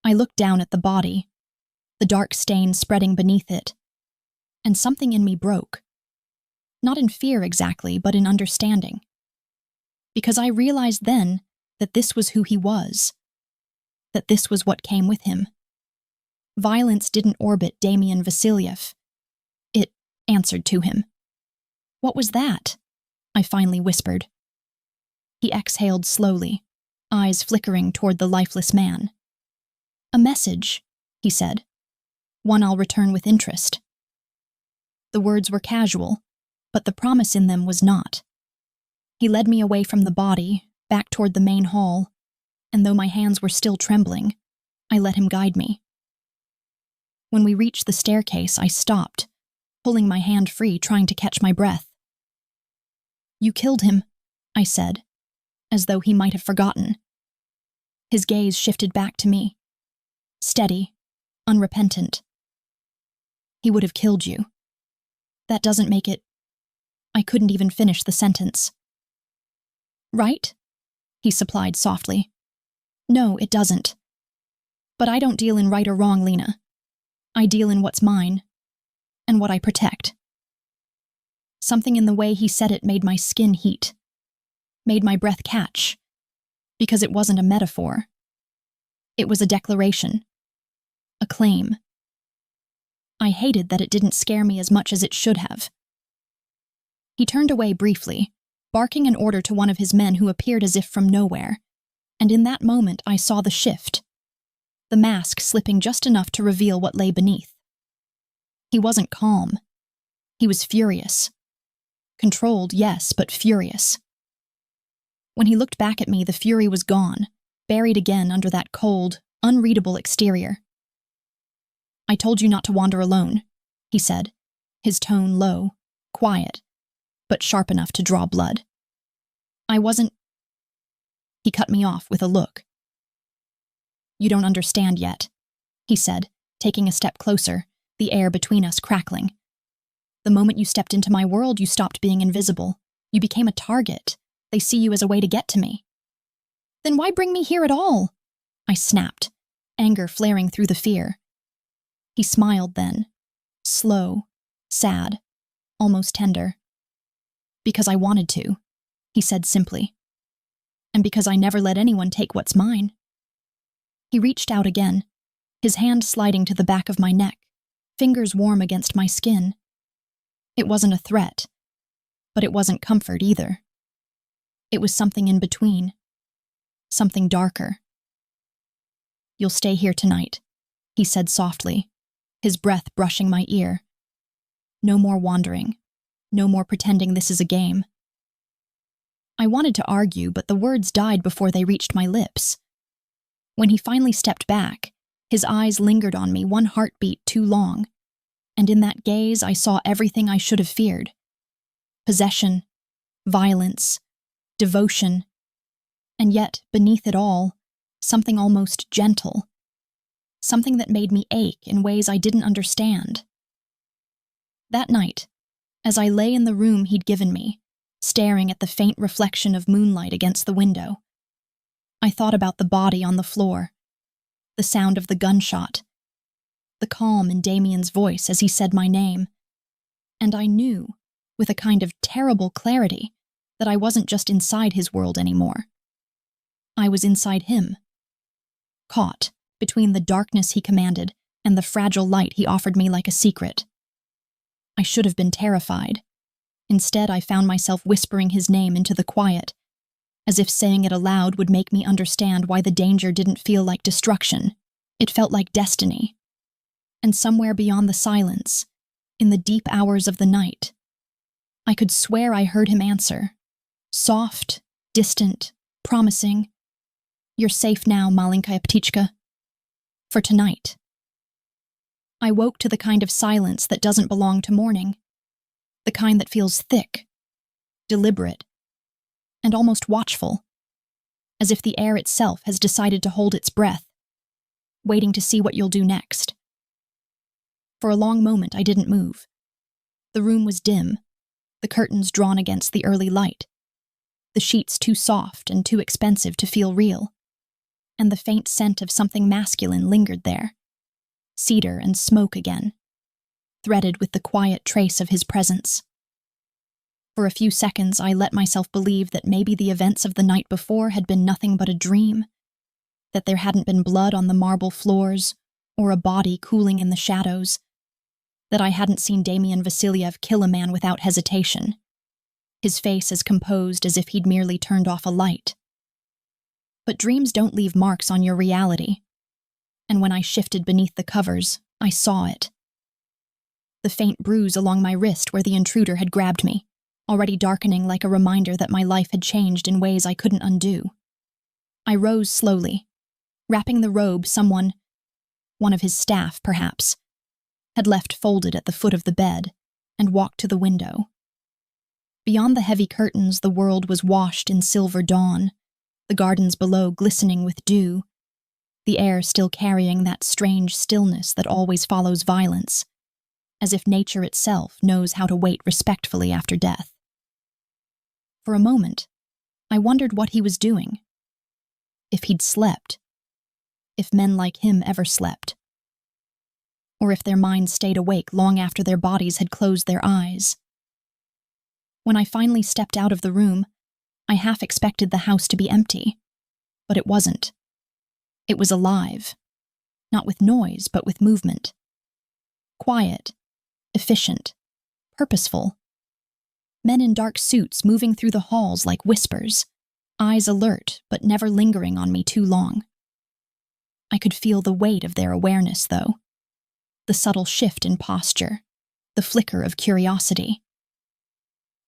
I looked down at the body, the dark stain spreading beneath it, and something in me broke. Not in fear exactly, but in understanding. Because I realized then that this was who he was, that this was what came with him. Violence didn't orbit Damien Vasilyev. It answered to him. "What was that?" I finally whispered. He exhaled slowly, eyes flickering toward the lifeless man. "A message," he said. one I'll return with interest." The words were casual, but the promise in them was not. He led me away from the body, back toward the main hall, and though my hands were still trembling, I let him guide me. When we reached the staircase, I stopped, pulling my hand free, trying to catch my breath. "You killed him," I said, as though he might have forgotten. His gaze shifted back to me, steady, unrepentant. "He would have killed you. That doesn't make it—" I couldn't even finish the sentence. "Right?" he supplied softly. "No, it doesn't. But I don't deal in right or wrong, Lena. I deal in what's mine, and what I protect." Something in the way he said it made my skin heat, made my breath catch, because it wasn't a metaphor. It was a declaration, a claim. I hated that it didn't scare me as much as it should have. He turned away briefly, barking an order to one of his men who appeared as if from nowhere, and in that moment I saw the shift, the mask slipping just enough to reveal what lay beneath. He wasn't calm. He was furious. Controlled, yes, but furious. When he looked back at me, the fury was gone, buried again under that cold, unreadable exterior. "I told you not to wander alone," he said, his tone low, quiet, but sharp enough to draw blood. "I wasn't—" He cut me off with a look. "You don't understand yet," he said, taking a step closer, the air between us crackling. "The moment you stepped into my world, you stopped being invisible. You became a target. They see you as a way to get to me." "Then why bring me here at all?" I snapped, anger flaring through the fear. He smiled then, slow, sad, almost tender. "Because I wanted to," he said simply. "And because I never let anyone take what's mine." He reached out again, his hand sliding to the back of my neck, fingers warm against my skin. It wasn't a threat, but it wasn't comfort either. It was something in between, something darker. "You'll stay here tonight," he said softly, his breath brushing my ear. "No more wandering, no more pretending this is a game." I wanted to argue, but the words died before they reached my lips. When he finally stepped back, his eyes lingered on me one heartbeat too long, and in that gaze I saw everything I should have feared. Possession, violence, devotion, and yet, beneath it all, something almost gentle, something that made me ache in ways I didn't understand. That night, as I lay in the room he'd given me, staring at the faint reflection of moonlight against the window, I thought about the body on the floor, the sound of the gunshot, the calm in Damien's voice as he said my name, and I knew, with a kind of terrible clarity, that I wasn't just inside his world anymore. I was inside him, caught between the darkness he commanded and the fragile light he offered me like a secret. I should have been terrified. Instead, I found myself whispering his name into the quiet, as if saying it aloud would make me understand why the danger didn't feel like destruction. It felt like destiny. And somewhere beyond the silence, in the deep hours of the night, I could swear I heard him answer, soft, distant, promising, "You're safe now, Malenkaya Ptichka. For tonight." I woke to the kind of silence that doesn't belong to morning, the kind that feels thick, deliberate, and almost watchful, as if the air itself has decided to hold its breath, waiting to see what you'll do next. For a long moment I didn't move. The room was dim, the curtains drawn against the early light, the sheets too soft and too expensive to feel real, and the faint scent of something masculine lingered there, cedar and smoke again, threaded with the quiet trace of his presence. For a few seconds I let myself believe that maybe the events of the night before had been nothing but a dream, that there hadn't been blood on the marble floors or a body cooling in the shadows, that I hadn't seen Damien Vasilyev kill a man without hesitation, his face as composed as if he'd merely turned off a light. But dreams don't leave marks on your reality, and when I shifted beneath the covers, I saw it. The faint bruise along my wrist where the intruder had grabbed me, already darkening like a reminder that my life had changed in ways I couldn't undo. I rose slowly, wrapping the robe one of his staff perhaps, had left folded at the foot of the bed, and walked to the window. Beyond the heavy curtains, the world was washed in silver dawn, the gardens below glistening with dew, the air still carrying that strange stillness that always follows violence, as if nature itself knows how to wait respectfully after death. For a moment, I wondered what he was doing. If he'd slept. If men like him ever slept. Or if their minds stayed awake long after their bodies had closed their eyes. When I finally stepped out of the room, I half expected the house to be empty, but it wasn't. It was alive, not with noise, but with movement. Quiet, efficient, purposeful. Men in dark suits moving through the halls like whispers, eyes alert but never lingering on me too long. I could feel the weight of their awareness, though. The subtle shift in posture, the flicker of curiosity.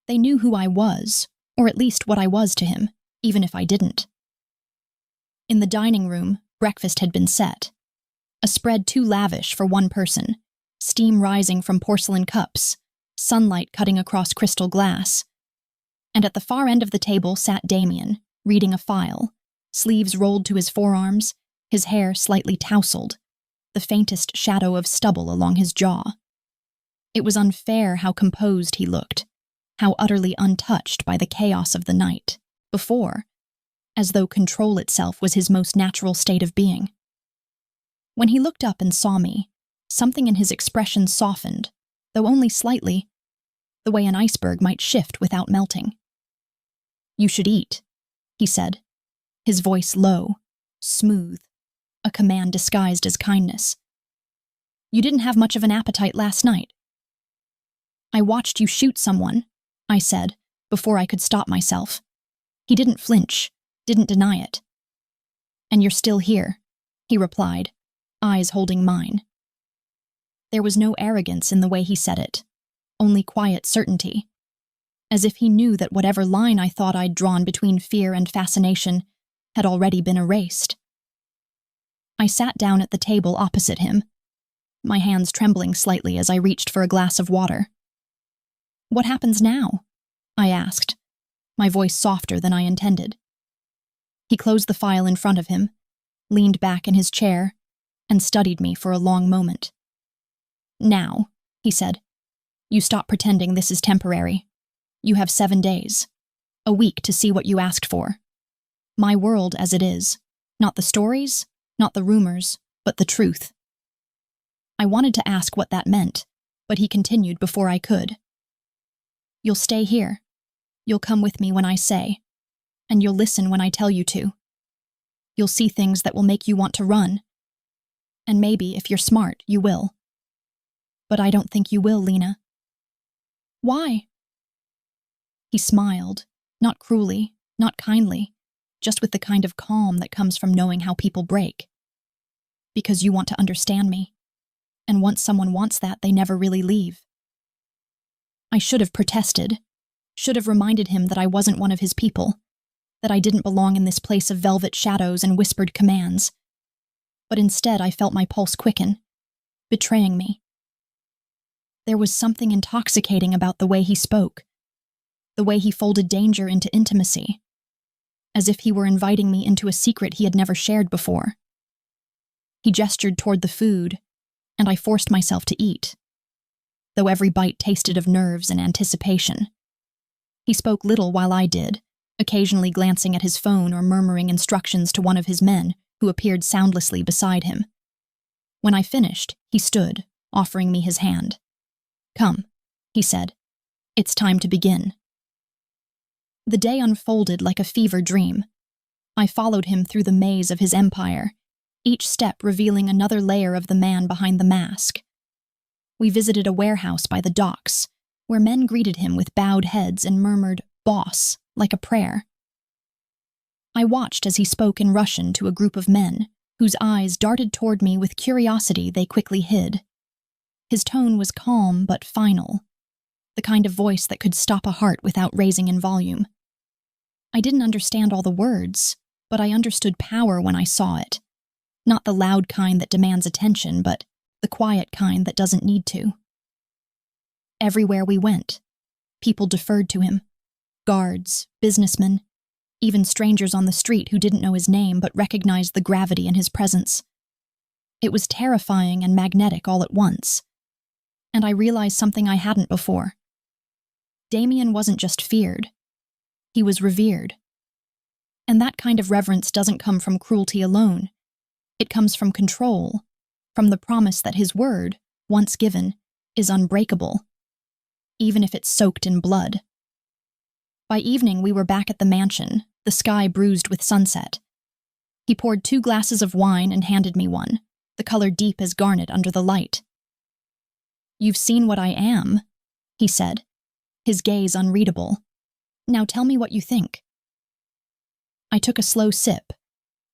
They knew who I was, or at least what I was to him, even if I didn't. In the dining room, breakfast had been set. A spread too lavish for one person, steam rising from porcelain cups, sunlight cutting across crystal glass. And at the far end of the table sat Damien, reading a file, sleeves rolled to his forearms, his hair slightly tousled, the faintest shadow of stubble along his jaw. It was unfair how composed he looked, how utterly untouched by the chaos of the night, before, as though control itself was his most natural state of being. When he looked up and saw me, something in his expression softened, though only slightly, the way an iceberg might shift without melting. "You should eat," he said, his voice low, smooth, a command disguised as kindness. "You didn't have much of an appetite last night." "I watched you shoot someone," I said, before I could stop myself. He didn't flinch, didn't deny it. "And you're still here," he replied, eyes holding mine. There was no arrogance in the way he said it, only quiet certainty, as if he knew that whatever line I thought I'd drawn between fear and fascination had already been erased. I sat down at the table opposite him, my hands trembling slightly as I reached for a glass of water. "What happens now?" I asked, my voice softer than I intended. He closed the file in front of him, leaned back in his chair, and studied me for a long moment. "Now," he said, "you stop pretending this is temporary. You have 7 days, a week to see what you asked for. My world as it is, not the stories, not the rumors, but the truth." I wanted to ask what that meant, but he continued before I could. "You'll stay here. You'll come with me when I say, and you'll listen when I tell you to. You'll see things that will make you want to run. And maybe, if you're smart, you will. But I don't think you will, Lena." "Why?" He smiled, not cruelly, not kindly, just with the kind of calm that comes from knowing how people break. "Because you want to understand me. And once someone wants that, they never really leave." I should have protested, should have reminded him that I wasn't one of his people, that I didn't belong in this place of velvet shadows and whispered commands. But instead I felt my pulse quicken, betraying me. There was something intoxicating about the way he spoke, the way he folded danger into intimacy, as if he were inviting me into a secret he had never shared before. He gestured toward the food, and I forced myself to eat, though every bite tasted of nerves and anticipation. He spoke little while I did, occasionally glancing at his phone or murmuring instructions to one of his men, who appeared soundlessly beside him. When I finished, he stood, offering me his hand. "Come," he said. "It's time to begin." The day unfolded like a fever dream. I followed him through the maze of his empire, each step revealing another layer of the man behind the mask. We visited a warehouse by the docks, where men greeted him with bowed heads and murmured, "Boss," like a prayer. I watched as he spoke in Russian to a group of men, whose eyes darted toward me with curiosity they quickly hid. His tone was calm but final, the kind of voice that could stop a heart without raising in volume. I didn't understand all the words, but I understood power when I saw it. Not the loud kind that demands attention, but the quiet kind that doesn't need to. Everywhere we went, people deferred to him. Guards, businessmen, even strangers on the street who didn't know his name but recognized the gravity in his presence. It was terrifying and magnetic all at once, and I realized something I hadn't before. Damien wasn't just feared, he was revered. And that kind of reverence doesn't come from cruelty alone. It comes from control, from the promise that his word, once given, is unbreakable, even if it's soaked in blood. By evening, we were back at the mansion, the sky bruised with sunset. He poured 2 glasses of wine and handed me one, the color deep as garnet under the light. "You've seen what I am," he said, his gaze unreadable. "Now tell me what you think." I took a slow sip,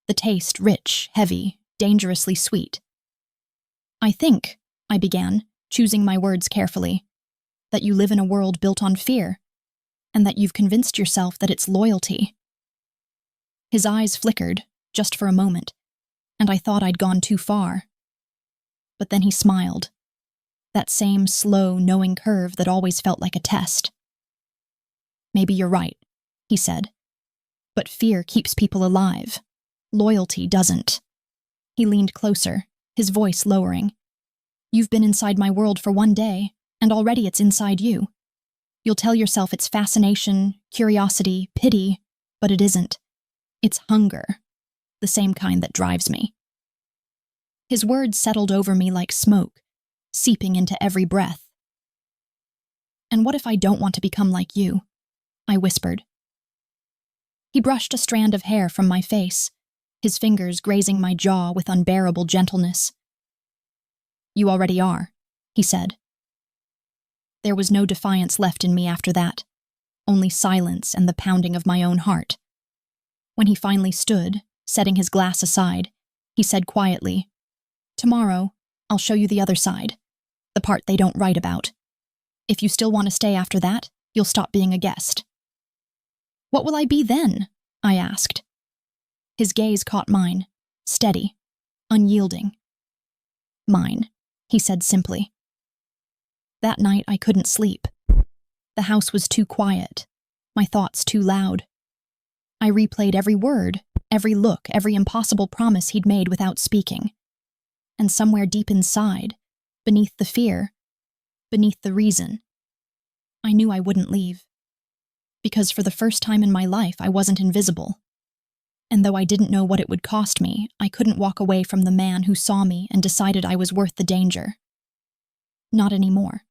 the taste rich, heavy, dangerously sweet. "I think," I began, choosing my words carefully, "that you live in a world built on fear, and that you've convinced yourself that it's loyalty." His eyes flickered, just for a moment, and I thought I'd gone too far. But then he smiled, that same slow, knowing curve that always felt like a test. "Maybe you're right," he said, "but fear keeps people alive. Loyalty doesn't." He leaned closer, his voice lowering. "You've been inside my world for one day, and already it's inside you. You'll tell yourself it's fascination, curiosity, pity, but it isn't. It's hunger, the same kind that drives me." His words settled over me like smoke, seeping into every breath. "And what if I don't want to become like you?" I whispered. He brushed a strand of hair from my face, his fingers grazing my jaw with unbearable gentleness. "You already are," he said. There was no defiance left in me after that, only silence and the pounding of my own heart. When he finally stood, setting his glass aside, he said quietly, "Tomorrow, I'll show you the other side, the part they don't write about. If you still want to stay after that, you'll stop being a guest." "What will I be then?" I asked. His gaze caught mine, steady, unyielding. "Mine," he said simply. That night I couldn't sleep. The house was too quiet, my thoughts too loud. I replayed every word, every look, every impossible promise he'd made without speaking. And somewhere deep inside, beneath the fear, beneath the reason, I knew I wouldn't leave. Because for the first time in my life, I wasn't invisible. And though I didn't know what it would cost me, I couldn't walk away from the man who saw me and decided I was worth the danger. Not anymore.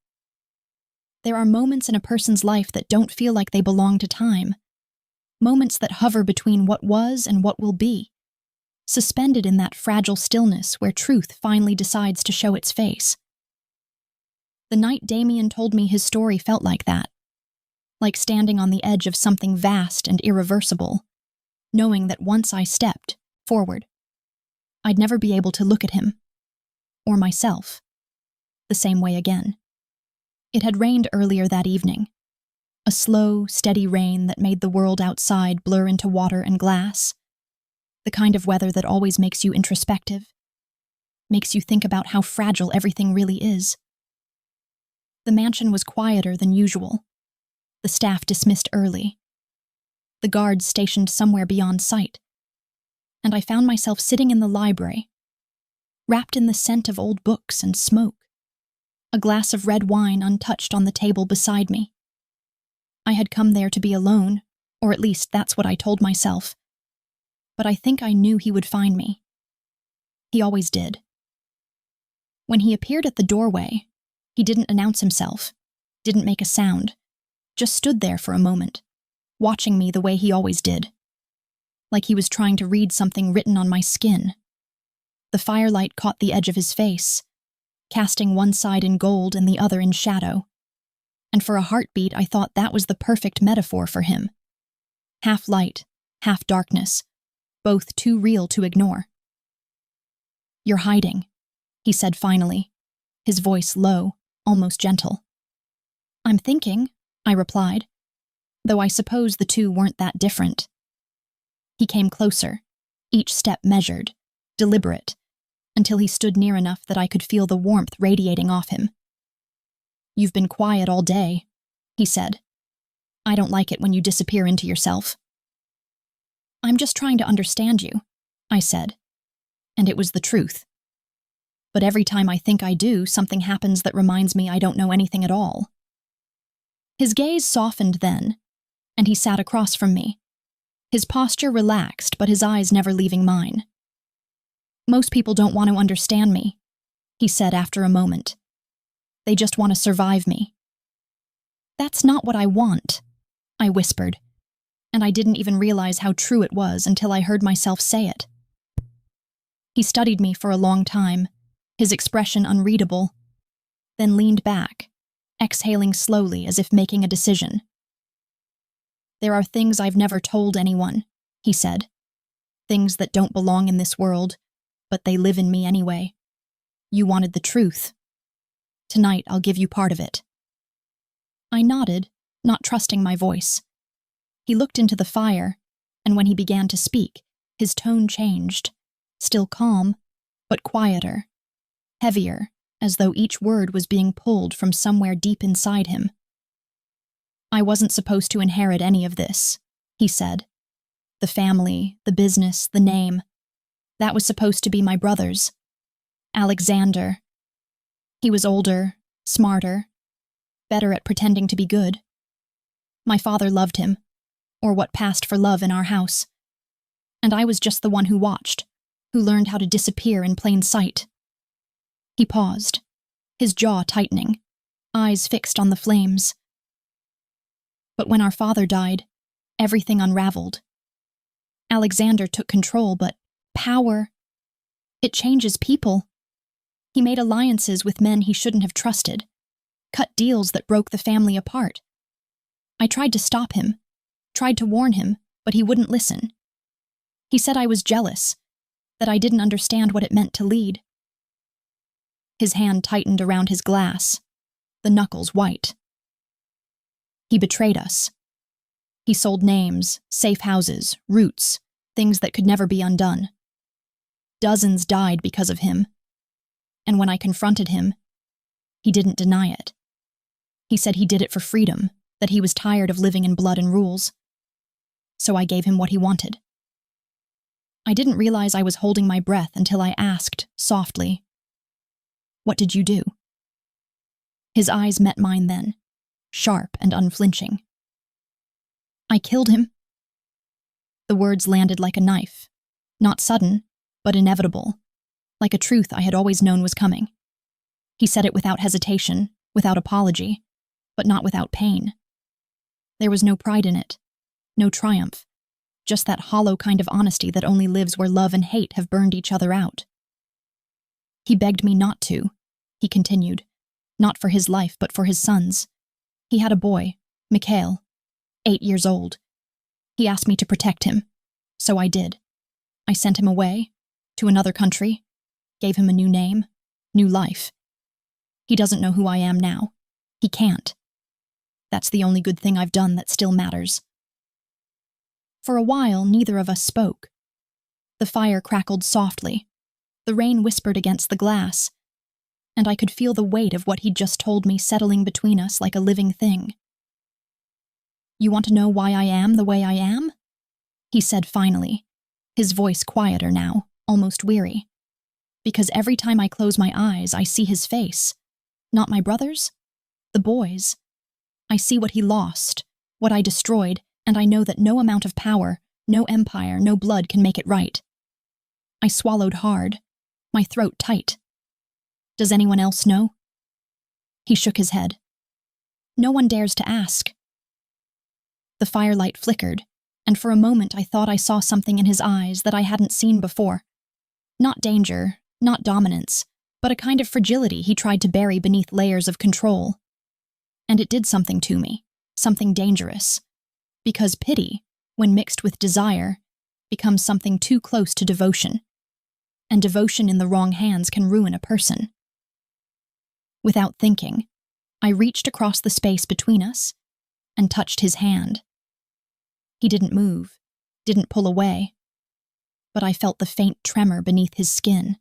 There are moments in a person's life that don't feel like they belong to time. Moments that hover between what was and what will be, suspended in that fragile stillness where truth finally decides to show its face. The night Damien told me his story felt like that, like standing on the edge of something vast and irreversible, knowing that once I stepped forward, I'd never be able to look at him, or myself, the same way again. It had rained earlier that evening, a slow, steady rain that made the world outside blur into water and glass, the kind of weather that always makes you introspective, makes you think about how fragile everything really is. The mansion was quieter than usual, the staff dismissed early, the guards stationed somewhere beyond sight, and I found myself sitting in the library, wrapped in the scent of old books and smoke, a glass of red wine untouched on the table beside me. I had come there to be alone, or at least that's what I told myself. But I think I knew he would find me. He always did. When he appeared at the doorway, he didn't announce himself, didn't make a sound, just stood there for a moment, watching me the way he always did, like he was trying to read something written on my skin. The firelight caught the edge of his face, casting one side in gold and the other in shadow. And for a heartbeat, I thought that was the perfect metaphor for him. Half light, half darkness, both too real to ignore. "You're hiding," he said finally, his voice low, almost gentle. "I'm thinking," I replied, though I suppose the two weren't that different. He came closer, each step measured, deliberate, until he stood near enough that I could feel the warmth radiating off him. "You've been quiet all day," he said. "I don't like it when you disappear into yourself." "I'm just trying to understand you," I said, and it was the truth. But every time I think I do, something happens that reminds me I don't know anything at all. His gaze softened then, and he sat across from me, his posture relaxed but his eyes never leaving mine. "Most people don't want to understand me," he said after a moment. "They just want to survive me." "That's not what I want," I whispered, and I didn't even realize how true it was until I heard myself say it. He studied me for a long time, his expression unreadable, then leaned back, exhaling slowly as if making a decision. "There are things I've never told anyone," he said. "Things that don't belong in this world, but they live in me anyway. You wanted the truth. Tonight I'll give you part of it." I nodded, not trusting my voice. He looked into the fire, and when he began to speak, his tone changed, still calm, but quieter, heavier, as though each word was being pulled from somewhere deep inside him. "I wasn't supposed to inherit any of this," he said. "The family, the business, the name. That was supposed to be my brother's. Alexander. He was older, smarter, better at pretending to be good. My father loved him, or what passed for love in our house. And I was just the one who watched, who learned how to disappear in plain sight." He paused, his jaw tightening, eyes fixed on the flames. "But when our father died, everything unraveled. Alexander took control, but power, it changes people. He made alliances with men he shouldn't have trusted, cut deals that broke the family apart. I tried to stop him, tried to warn him, but he wouldn't listen. He said I was jealous, that I didn't understand what it meant to lead." His hand tightened around his glass, the knuckles white. "He betrayed us. He sold names, safe houses, roots, things that could never be undone. Dozens died because of him. And when I confronted him, he didn't deny it. He said he did it for freedom, that he was tired of living in blood and rules. So I gave him what he wanted." I didn't realize I was holding my breath until I asked, softly, "What did you do?" His eyes met mine then, sharp and unflinching. "I killed him." The words landed like a knife, not sudden, but inevitable, like a truth I had always known was coming. He said it without hesitation, without apology, but not without pain. There was no pride in it, no triumph, just that hollow kind of honesty that only lives where love and hate have burned each other out. "He begged me not to," he continued, "not for his life, but for his son's. He had a boy, Mikhail, 8 years old. He asked me to protect him, so I did. I sent him away, to another country, gave him a new name, new life. He doesn't know who I am now. He can't. That's the only good thing I've done that still matters." For a while, neither of us spoke. The fire crackled softly, the rain whispered against the glass, and I could feel the weight of what he'd just told me settling between us like a living thing. "You want to know why I am the way I am?" he said finally, his voice quieter now, almost weary. "Because every time I close my eyes, I see his face. Not my brother's, the boy's. I see what he lost, what I destroyed, and I know that no amount of power, no empire, no blood can make it right." I swallowed hard, my throat tight. "Does anyone else know?" He shook his head. "No one dares to ask." The firelight flickered, and for a moment I thought I saw something in his eyes that I hadn't seen before. Not danger, not dominance, but a kind of fragility he tried to bury beneath layers of control. And it did something to me, something dangerous. Because pity, when mixed with desire, becomes something too close to devotion. And devotion in the wrong hands can ruin a person. Without thinking, I reached across the space between us and touched his hand. He didn't move, didn't pull away, but I felt the faint tremor beneath his skin,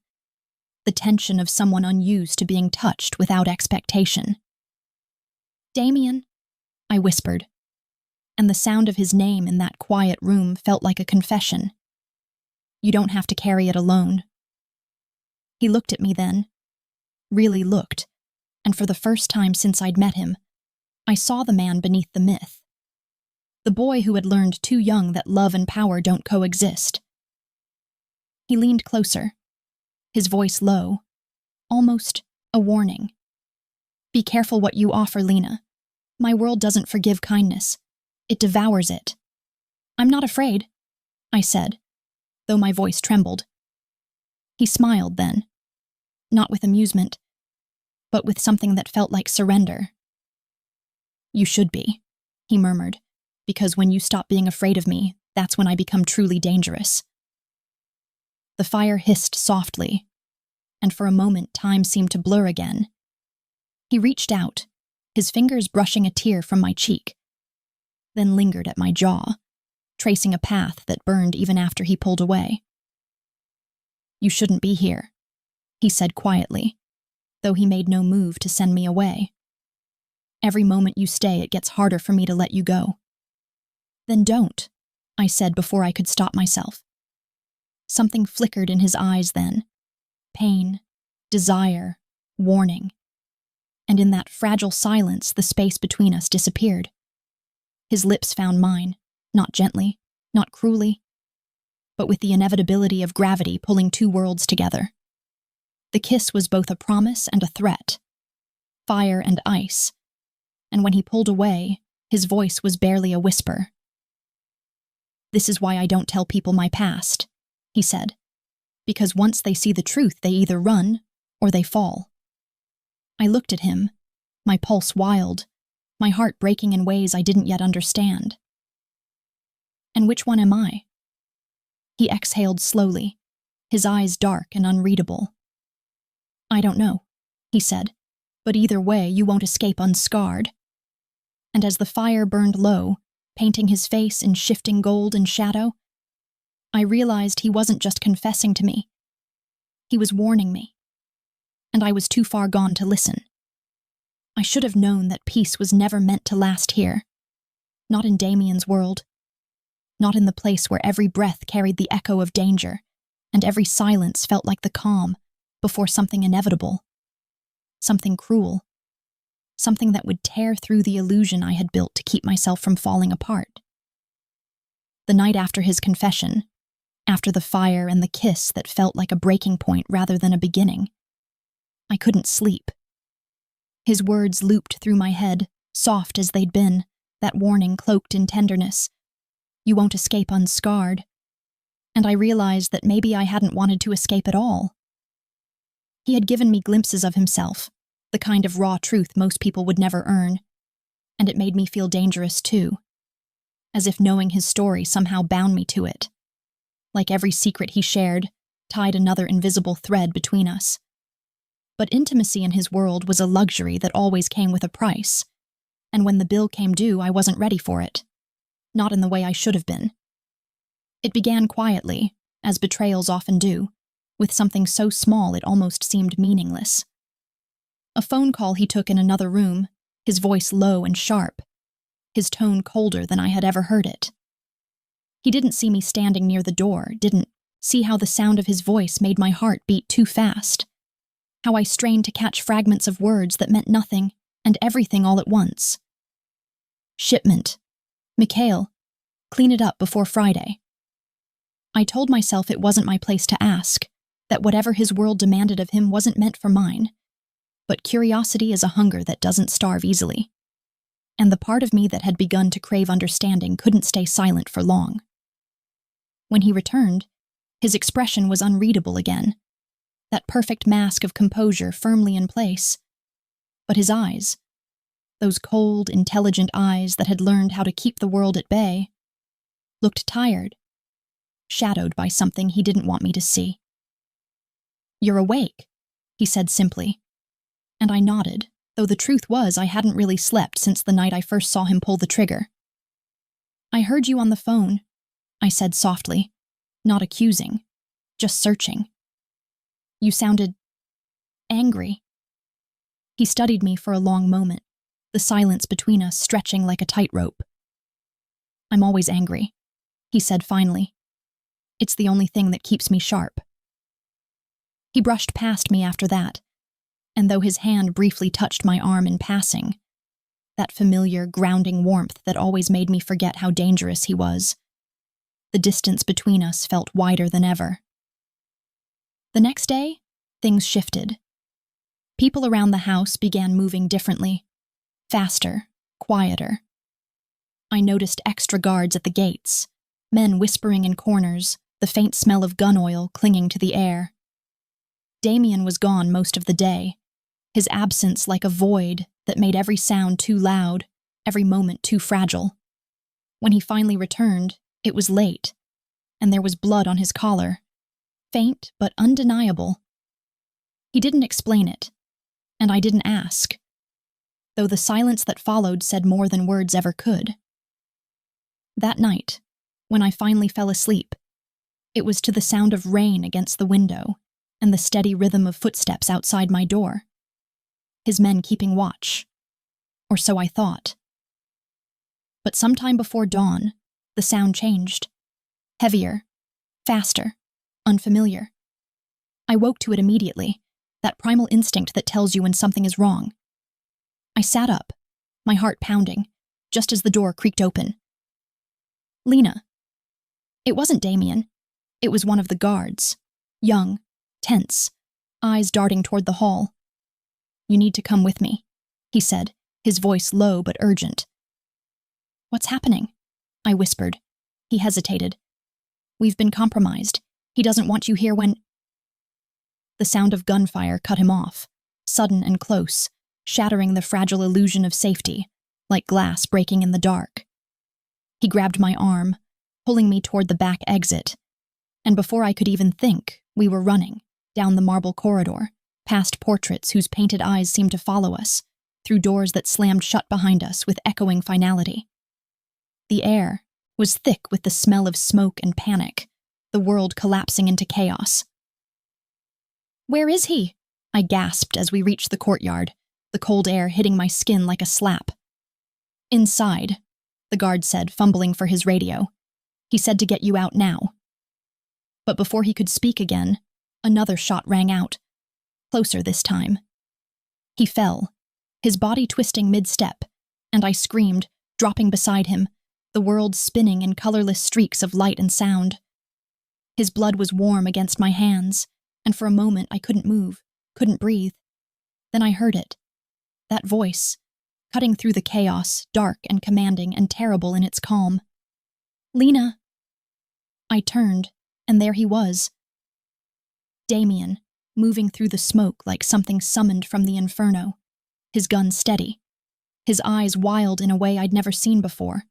the tension of someone unused to being touched without expectation. "Damien," I whispered, and the sound of his name in that quiet room felt like a confession. "You don't have to carry it alone." He looked at me then, really looked, and for the first time since I'd met him, I saw the man beneath the myth. The boy who had learned too young that love and power don't coexist. He leaned closer, his voice low, almost a warning. "Be careful what you offer, Lena. My world doesn't forgive kindness. It devours it." "I'm not afraid," I said, though my voice trembled. He smiled then, not with amusement, but with something that felt like surrender. "You should be," he murmured, "because when you stop being afraid of me, that's when I become truly dangerous." The fire hissed softly, and for a moment time seemed to blur again. He reached out, his fingers brushing a tear from my cheek, then lingered at my jaw, tracing a path that burned even after he pulled away. "You shouldn't be here," he said quietly, though he made no move to send me away. "Every moment you stay, it gets harder for me to let you go." "Then don't," I said before I could stop myself. Something flickered in his eyes then. Pain, desire, warning. And in that fragile silence, the space between us disappeared. His lips found mine, not gently, not cruelly, but with the inevitability of gravity pulling two worlds together. The kiss was both a promise and a threat, fire and ice, and when he pulled away, his voice was barely a whisper. "This is why I don't tell people my past," he said, "because once they see the truth, they either run or they fall." I looked at him, my pulse wild, my heart breaking in ways I didn't yet understand. "And which one am I?" He exhaled slowly, his eyes dark and unreadable. "I don't know," he said, "but either way, you won't escape unscarred." And as the fire burned low, painting his face in shifting gold and shadow, I realized he wasn't just confessing to me. He was warning me. And I was too far gone to listen. I should have known that peace was never meant to last here. Not in Damien's world. Not in the place where every breath carried the echo of danger, and every silence felt like the calm before something inevitable. Something cruel. Something that would tear through the illusion I had built to keep myself from falling apart. The night after his confession, after the fire and the kiss that felt like a breaking point rather than a beginning, I couldn't sleep. His words looped through my head, soft as they'd been, that warning cloaked in tenderness. "You won't escape unscarred." And I realized that maybe I hadn't wanted to escape at all. He had given me glimpses of himself, the kind of raw truth most people would never earn, and it made me feel dangerous too, as if knowing his story somehow bound me to it. Like every secret he shared, tied another invisible thread between us. But intimacy in his world was a luxury that always came with a price, and when the bill came due, I wasn't ready for it. Not in the way I should have been. It began quietly, as betrayals often do, with something so small it almost seemed meaningless. A phone call he took in another room, his voice low and sharp, his tone colder than I had ever heard it. He didn't see me standing near the door, didn't see how the sound of his voice made my heart beat too fast, how I strained to catch fragments of words that meant nothing and everything all at once. "Shipment. Mikhail, clean it up before Friday." I told myself it wasn't my place to ask, that whatever his world demanded of him wasn't meant for mine. But curiosity is a hunger that doesn't starve easily. And the part of me that had begun to crave understanding couldn't stay silent for long. When he returned, his expression was unreadable again, that perfect mask of composure firmly in place. But his eyes, those cold, intelligent eyes that had learned how to keep the world at bay, looked tired, shadowed by something he didn't want me to see. "You're awake," he said simply, and I nodded, though the truth was I hadn't really slept since the night I first saw him pull the trigger. "I heard you on the phone," I said softly, not accusing, just searching. "You sounded angry." He studied me for a long moment, the silence between us stretching like a tightrope. "I'm always angry," he said finally. "It's the only thing that keeps me sharp." He brushed past me after that, and though his hand briefly touched my arm in passing, that familiar, grounding warmth that always made me forget how dangerous he was, the distance between us felt wider than ever. The next day, things shifted. People around the house began moving differently, faster, quieter. I noticed extra guards at the gates, men whispering in corners, the faint smell of gun oil clinging to the air. Damien was gone most of the day, his absence like a void that made every sound too loud, every moment too fragile. When he finally returned, it was late, and there was blood on his collar, faint but undeniable. He didn't explain it, and I didn't ask, though the silence that followed said more than words ever could. That night, when I finally fell asleep, it was to the sound of rain against the window and the steady rhythm of footsteps outside my door. His men keeping watch, or so I thought. But sometime before dawn, the sound changed. Heavier, faster, unfamiliar. I woke to it immediately, that primal instinct that tells you when something is wrong. I sat up, my heart pounding, just as the door creaked open. "Lena." It wasn't Damien. It was one of the guards, young, tense, eyes darting toward the hall. "You need to come with me," he said, his voice low but urgent. "What's happening?" I whispered. He hesitated. "We've been compromised. He doesn't want you here when—" The sound of gunfire cut him off, sudden and close, shattering the fragile illusion of safety, like glass breaking in the dark. He grabbed my arm, pulling me toward the back exit, and before I could even think, we were running, down the marble corridor, past portraits whose painted eyes seemed to follow us, through doors that slammed shut behind us with echoing finality. The air was thick with the smell of smoke and panic, the world collapsing into chaos. "Where is he?" I gasped as we reached the courtyard, the cold air hitting my skin like a slap. "Inside," the guard said, fumbling for his radio. "He said to get you out now." But before he could speak again, another shot rang out, closer this time. He fell, his body twisting mid-step, and I screamed, dropping beside him, the world spinning in colorless streaks of light and sound. His blood was warm against my hands, and for a moment I couldn't move, couldn't breathe. Then I heard it, that voice, cutting through the chaos, dark and commanding and terrible in its calm. "Lena." I turned, and there he was. Damien, moving through the smoke like something summoned from the inferno, his gun steady, his eyes wild in a way I'd never seen before.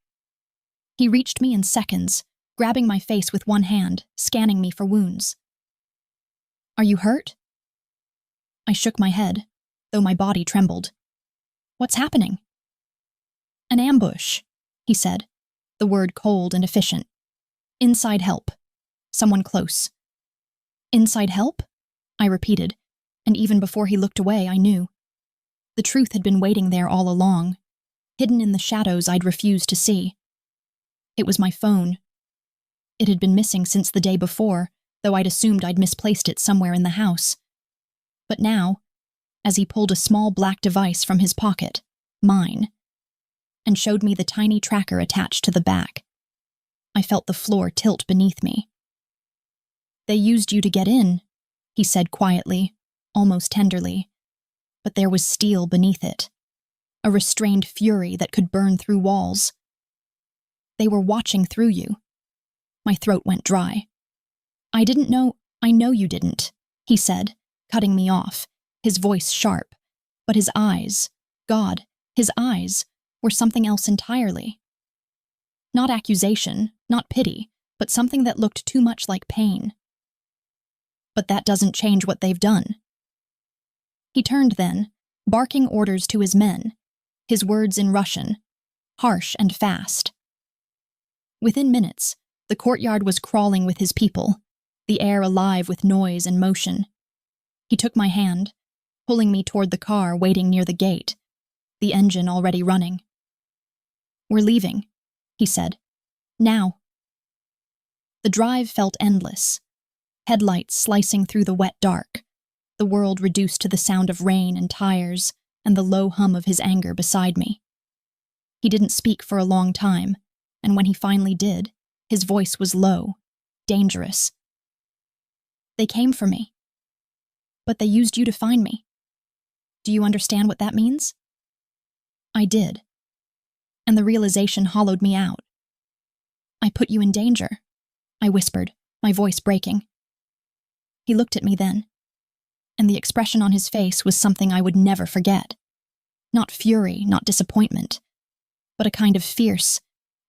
He reached me in seconds, grabbing my face with one hand, scanning me for wounds. "Are you hurt?" I shook my head, though my body trembled. "What's happening?" "An ambush," he said, the word cold and efficient. "Inside help. Someone close." "Inside help?" I repeated, and even before he looked away, I knew. The truth had been waiting there all along, hidden in the shadows I'd refused to see. It was my phone. It had been missing since the day before, though I'd assumed I'd misplaced it somewhere in the house. But now, as he pulled a small black device from his pocket, mine, and showed me the tiny tracker attached to the back, I felt the floor tilt beneath me. "They used you to get in," he said quietly, almost tenderly, but there was steel beneath it, a restrained fury that could burn through walls. "They were watching through you." My throat went dry. "I didn't know—" "I know you didn't," he said, cutting me off, his voice sharp, but his eyes, God, his eyes, were something else entirely. Not accusation, not pity, but something that looked too much like pain. "But that doesn't change what they've done." He turned then, barking orders to his men, his words in Russian, harsh and fast. Within minutes, the courtyard was crawling with his people, the air alive with noise and motion. He took my hand, pulling me toward the car waiting near the gate, the engine already running. "We're leaving," he said. "Now." The drive felt endless, headlights slicing through the wet dark, the world reduced to the sound of rain and tires and the low hum of his anger beside me. He didn't speak for a long time, and when he finally did, his voice was low, dangerous. "They came for me. But they used you to find me. Do you understand what that means?" I did, and the realization hollowed me out. "I put you in danger," I whispered, my voice breaking. He looked at me then, and the expression on his face was something I would never forget. Not fury, not disappointment, but a kind of fierce,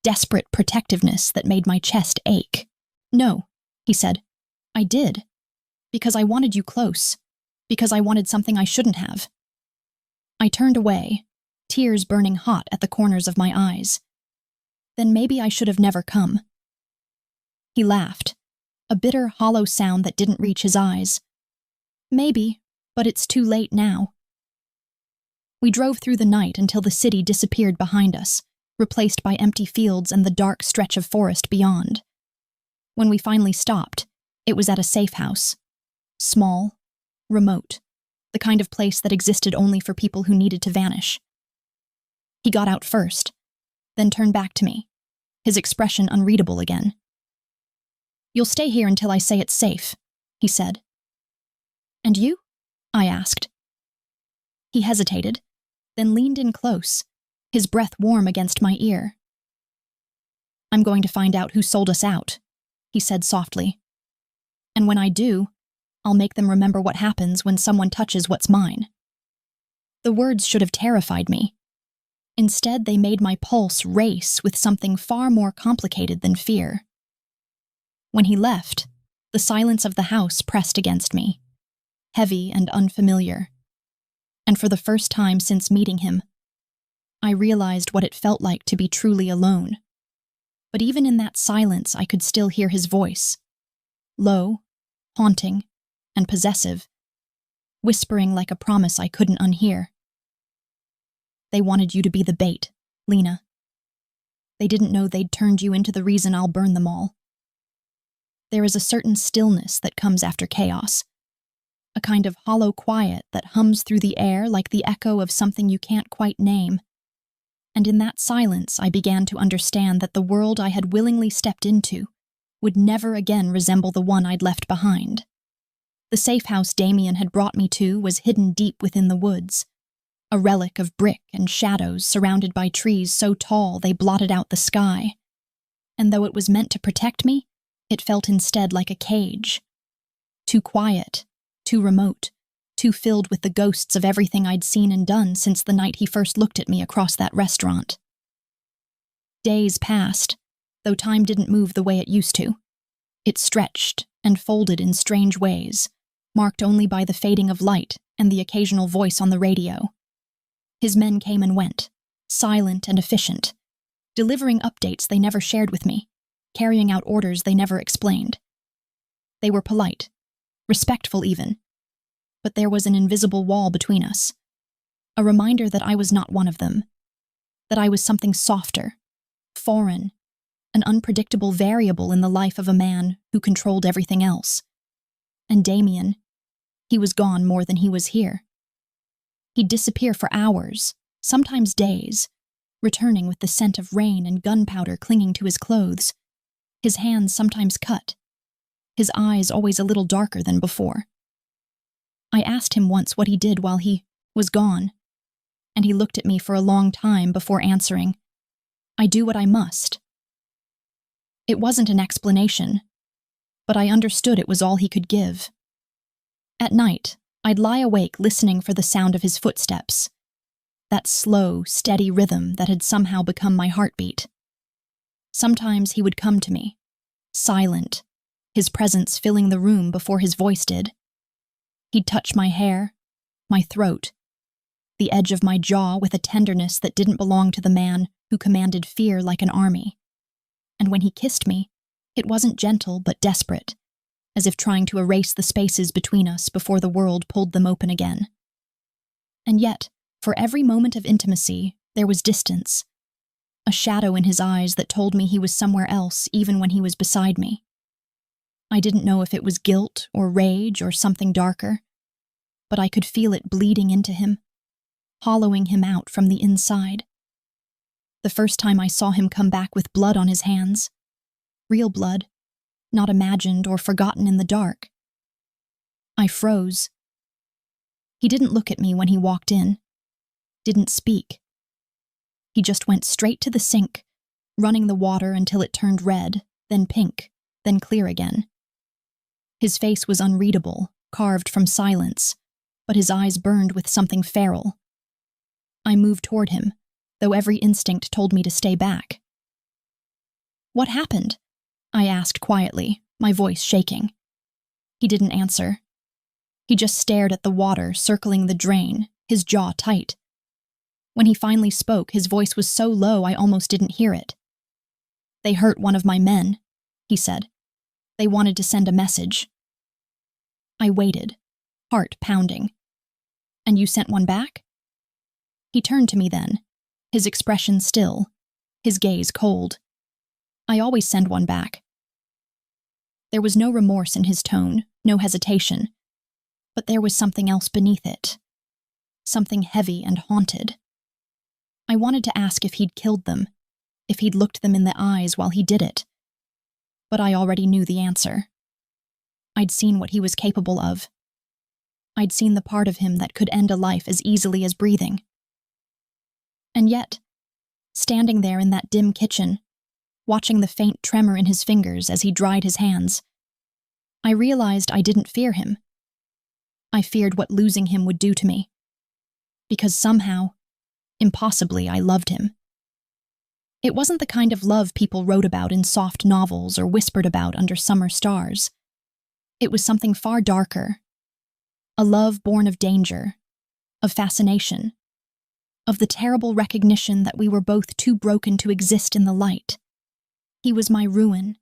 desperate protectiveness that made my chest ache. "No," he said. "I did. Because I wanted you close. Because I wanted something I shouldn't have." I turned away, tears burning hot at the corners of my eyes. "Then maybe I should have never come." He laughed, a bitter, hollow sound that didn't reach his eyes. "Maybe, but it's too late now." We drove through the night until the city disappeared behind us, replaced by empty fields and the dark stretch of forest beyond. When we finally stopped, it was at a safe house. Small, remote, the kind of place that existed only for people who needed to vanish. He got out first, then turned back to me, his expression unreadable again. "You'll stay here until I say it's safe," he said. "And you?" I asked. He hesitated, then leaned in close, his breath warm against my ear. "I'm going to find out who sold us out," he said softly. "And when I do, I'll make them remember what happens when someone touches what's mine." The words should have terrified me. Instead, they made my pulse race with something far more complicated than fear. When he left, the silence of the house pressed against me, heavy and unfamiliar. And for the first time since meeting him, I realized what it felt like to be truly alone. But even in that silence, I could still hear his voice, low, haunting, and possessive, whispering like a promise I couldn't unhear. "They wanted you to be the bait, Lena. They didn't know they'd turned you into the reason I'll burn them all." There is a certain stillness that comes after chaos, a kind of hollow quiet that hums through the air like the echo of something you can't quite name. And in that silence, I began to understand that the world I had willingly stepped into would never again resemble the one I'd left behind. The safe house Damien had brought me to was hidden deep within the woods, a relic of brick and shadows surrounded by trees so tall they blotted out the sky. And though it was meant to protect me, it felt instead like a cage. Too quiet, too remote, too filled with the ghosts of everything I'd seen and done since the night he first looked at me across that restaurant. Days passed, though time didn't move the way it used to. It stretched and folded in strange ways, marked only by the fading of light and the occasional voice on the radio. His men came and went, silent and efficient, delivering updates they never shared with me, carrying out orders they never explained. They were polite, respectful even, but there was an invisible wall between us, a reminder that I was not one of them, that I was something softer, foreign, an unpredictable variable in the life of a man who controlled everything else. And Damien, he was gone more than he was here. He'd disappear for hours, sometimes days, returning with the scent of rain and gunpowder clinging to his clothes, his hands sometimes cut, his eyes always a little darker than before. I asked him once what he did while he was gone, and he looked at me for a long time before answering, "I do what I must." It wasn't an explanation, but I understood it was all he could give. At night, I'd lie awake listening for the sound of his footsteps, that slow, steady rhythm that had somehow become my heartbeat. Sometimes he would come to me, silent, his presence filling the room before his voice did. He'd touch my hair, my throat, the edge of my jaw with a tenderness that didn't belong to the man who commanded fear like an army. And when he kissed me, it wasn't gentle but desperate, as if trying to erase the spaces between us before the world pulled them open again. And yet, for every moment of intimacy, there was distance, a shadow in his eyes that told me he was somewhere else even when he was beside me. I didn't know if it was guilt or rage or something darker, but I could feel it bleeding into him, hollowing him out from the inside. The first time I saw him come back with blood on his hands, real blood, not imagined or forgotten in the dark, I froze. He didn't look at me when he walked in, didn't speak. He just went straight to the sink, running the water until it turned red, then pink, then clear again. His face was unreadable, carved from silence, but his eyes burned with something feral. I moved toward him, though every instinct told me to stay back. "What happened?" I asked quietly, my voice shaking. He didn't answer. He just stared at the water circling the drain, his jaw tight. When he finally spoke, his voice was so low I almost didn't hear it. "They hurt one of my men," he said. "They wanted to send a message." I waited, heart pounding. "And you sent one back?" He turned to me then, his expression still, his gaze cold. "I always send one back." There was no remorse in his tone, no hesitation, but there was something else beneath it, something heavy and haunted. I wanted to ask if he'd killed them, if he'd looked them in the eyes while he did it, but I already knew the answer. I'd seen what he was capable of. I'd seen the part of him that could end a life as easily as breathing. And yet, standing there in that dim kitchen, watching the faint tremor in his fingers as he dried his hands, I realized I didn't fear him. I feared what losing him would do to me. Because somehow, impossibly, I loved him. It wasn't the kind of love people wrote about in soft novels or whispered about under summer stars. It was something far darker. A love born of danger, of fascination, of the terrible recognition that we were both too broken to exist in the light. He was my ruin,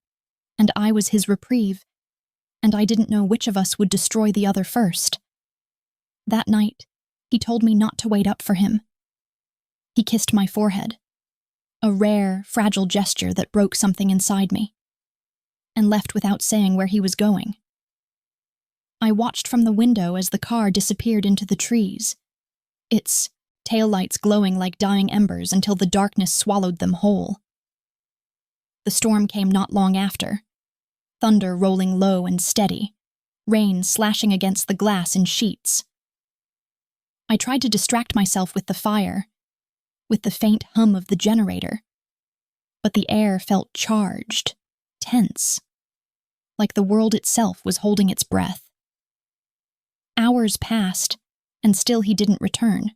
and I was his reprieve, and I didn't know which of us would destroy the other first. That night, he told me not to wait up for him. He kissed my forehead, a rare, fragile gesture that broke something inside me, and left without saying where he was going. I watched from the window as the car disappeared into the trees, its taillights glowing like dying embers until the darkness swallowed them whole. The storm came not long after, thunder rolling low and steady, rain slashing against the glass in sheets. I tried to distract myself with the fire, with the faint hum of the generator, but the air felt charged, tense, like the world itself was holding its breath. Hours passed, and still he didn't return.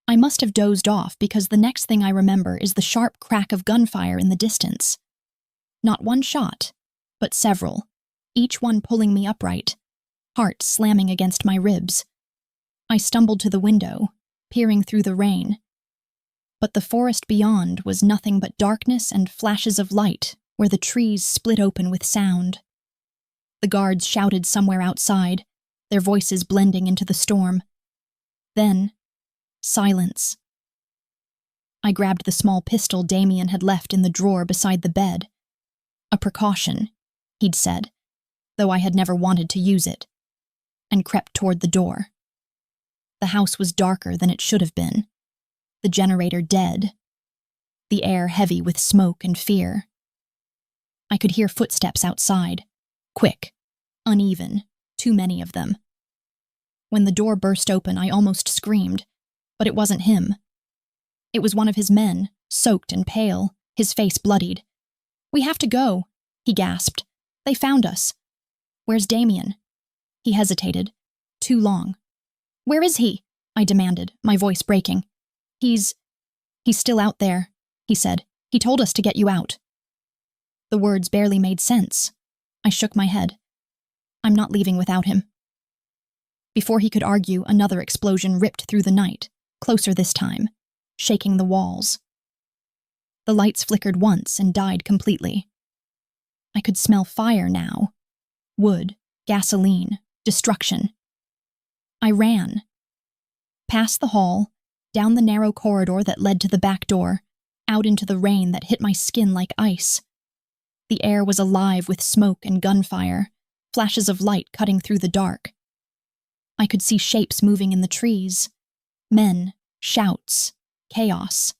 I must have dozed off because the next thing I remember is the sharp crack of gunfire in the distance. Not one shot, but several, each one pulling me upright, heart slamming against my ribs. I stumbled to the window, peering through the rain. But the forest beyond was nothing but darkness and flashes of light where the trees split open with sound. The guards shouted somewhere outside, their voices blending into the storm. Then, silence. I grabbed the small pistol Damien had left in the drawer beside the bed. A precaution, he'd said, though I had never wanted to use it, and crept toward the door. The house was darker than it should have been, the generator dead, the air heavy with smoke and fear. I could hear footsteps outside, quick, uneven, too many of them. When the door burst open, I almost screamed, but it wasn't him. It was one of his men, soaked and pale, his face bloodied. "We have to go," he gasped. "They found us." "Where's Damien?" He hesitated. Too long. "Where is he?" I demanded, my voice breaking. He's still out there," he said. "He told us to get you out." The words barely made sense. I shook my head. "I'm not leaving without him." Before he could argue, another explosion ripped through the night, closer this time, shaking the walls. The lights flickered once and died completely. I could smell fire now. Wood, gasoline, destruction. I ran. Past the hall, down the narrow corridor that led to the back door, out into the rain that hit my skin like ice. The air was alive with smoke and gunfire, flashes of light cutting through the dark. I could see shapes moving in the trees. Men, shouts, chaos.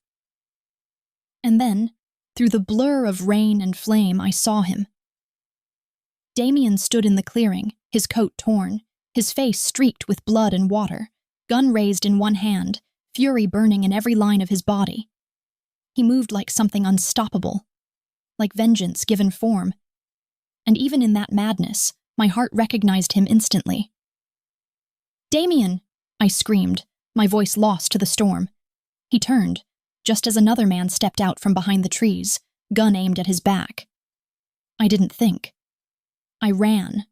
And then, through the blur of rain and flame, I saw him. Damien stood in the clearing, his coat torn, his face streaked with blood and water, gun raised in one hand, fury burning in every line of his body. He moved like something unstoppable, like vengeance given form. And even in that madness, my heart recognized him instantly. "Damien!" I screamed, my voice lost to the storm. He turned, just as another man stepped out from behind the trees, gun aimed at his back. I didn't think. I ran.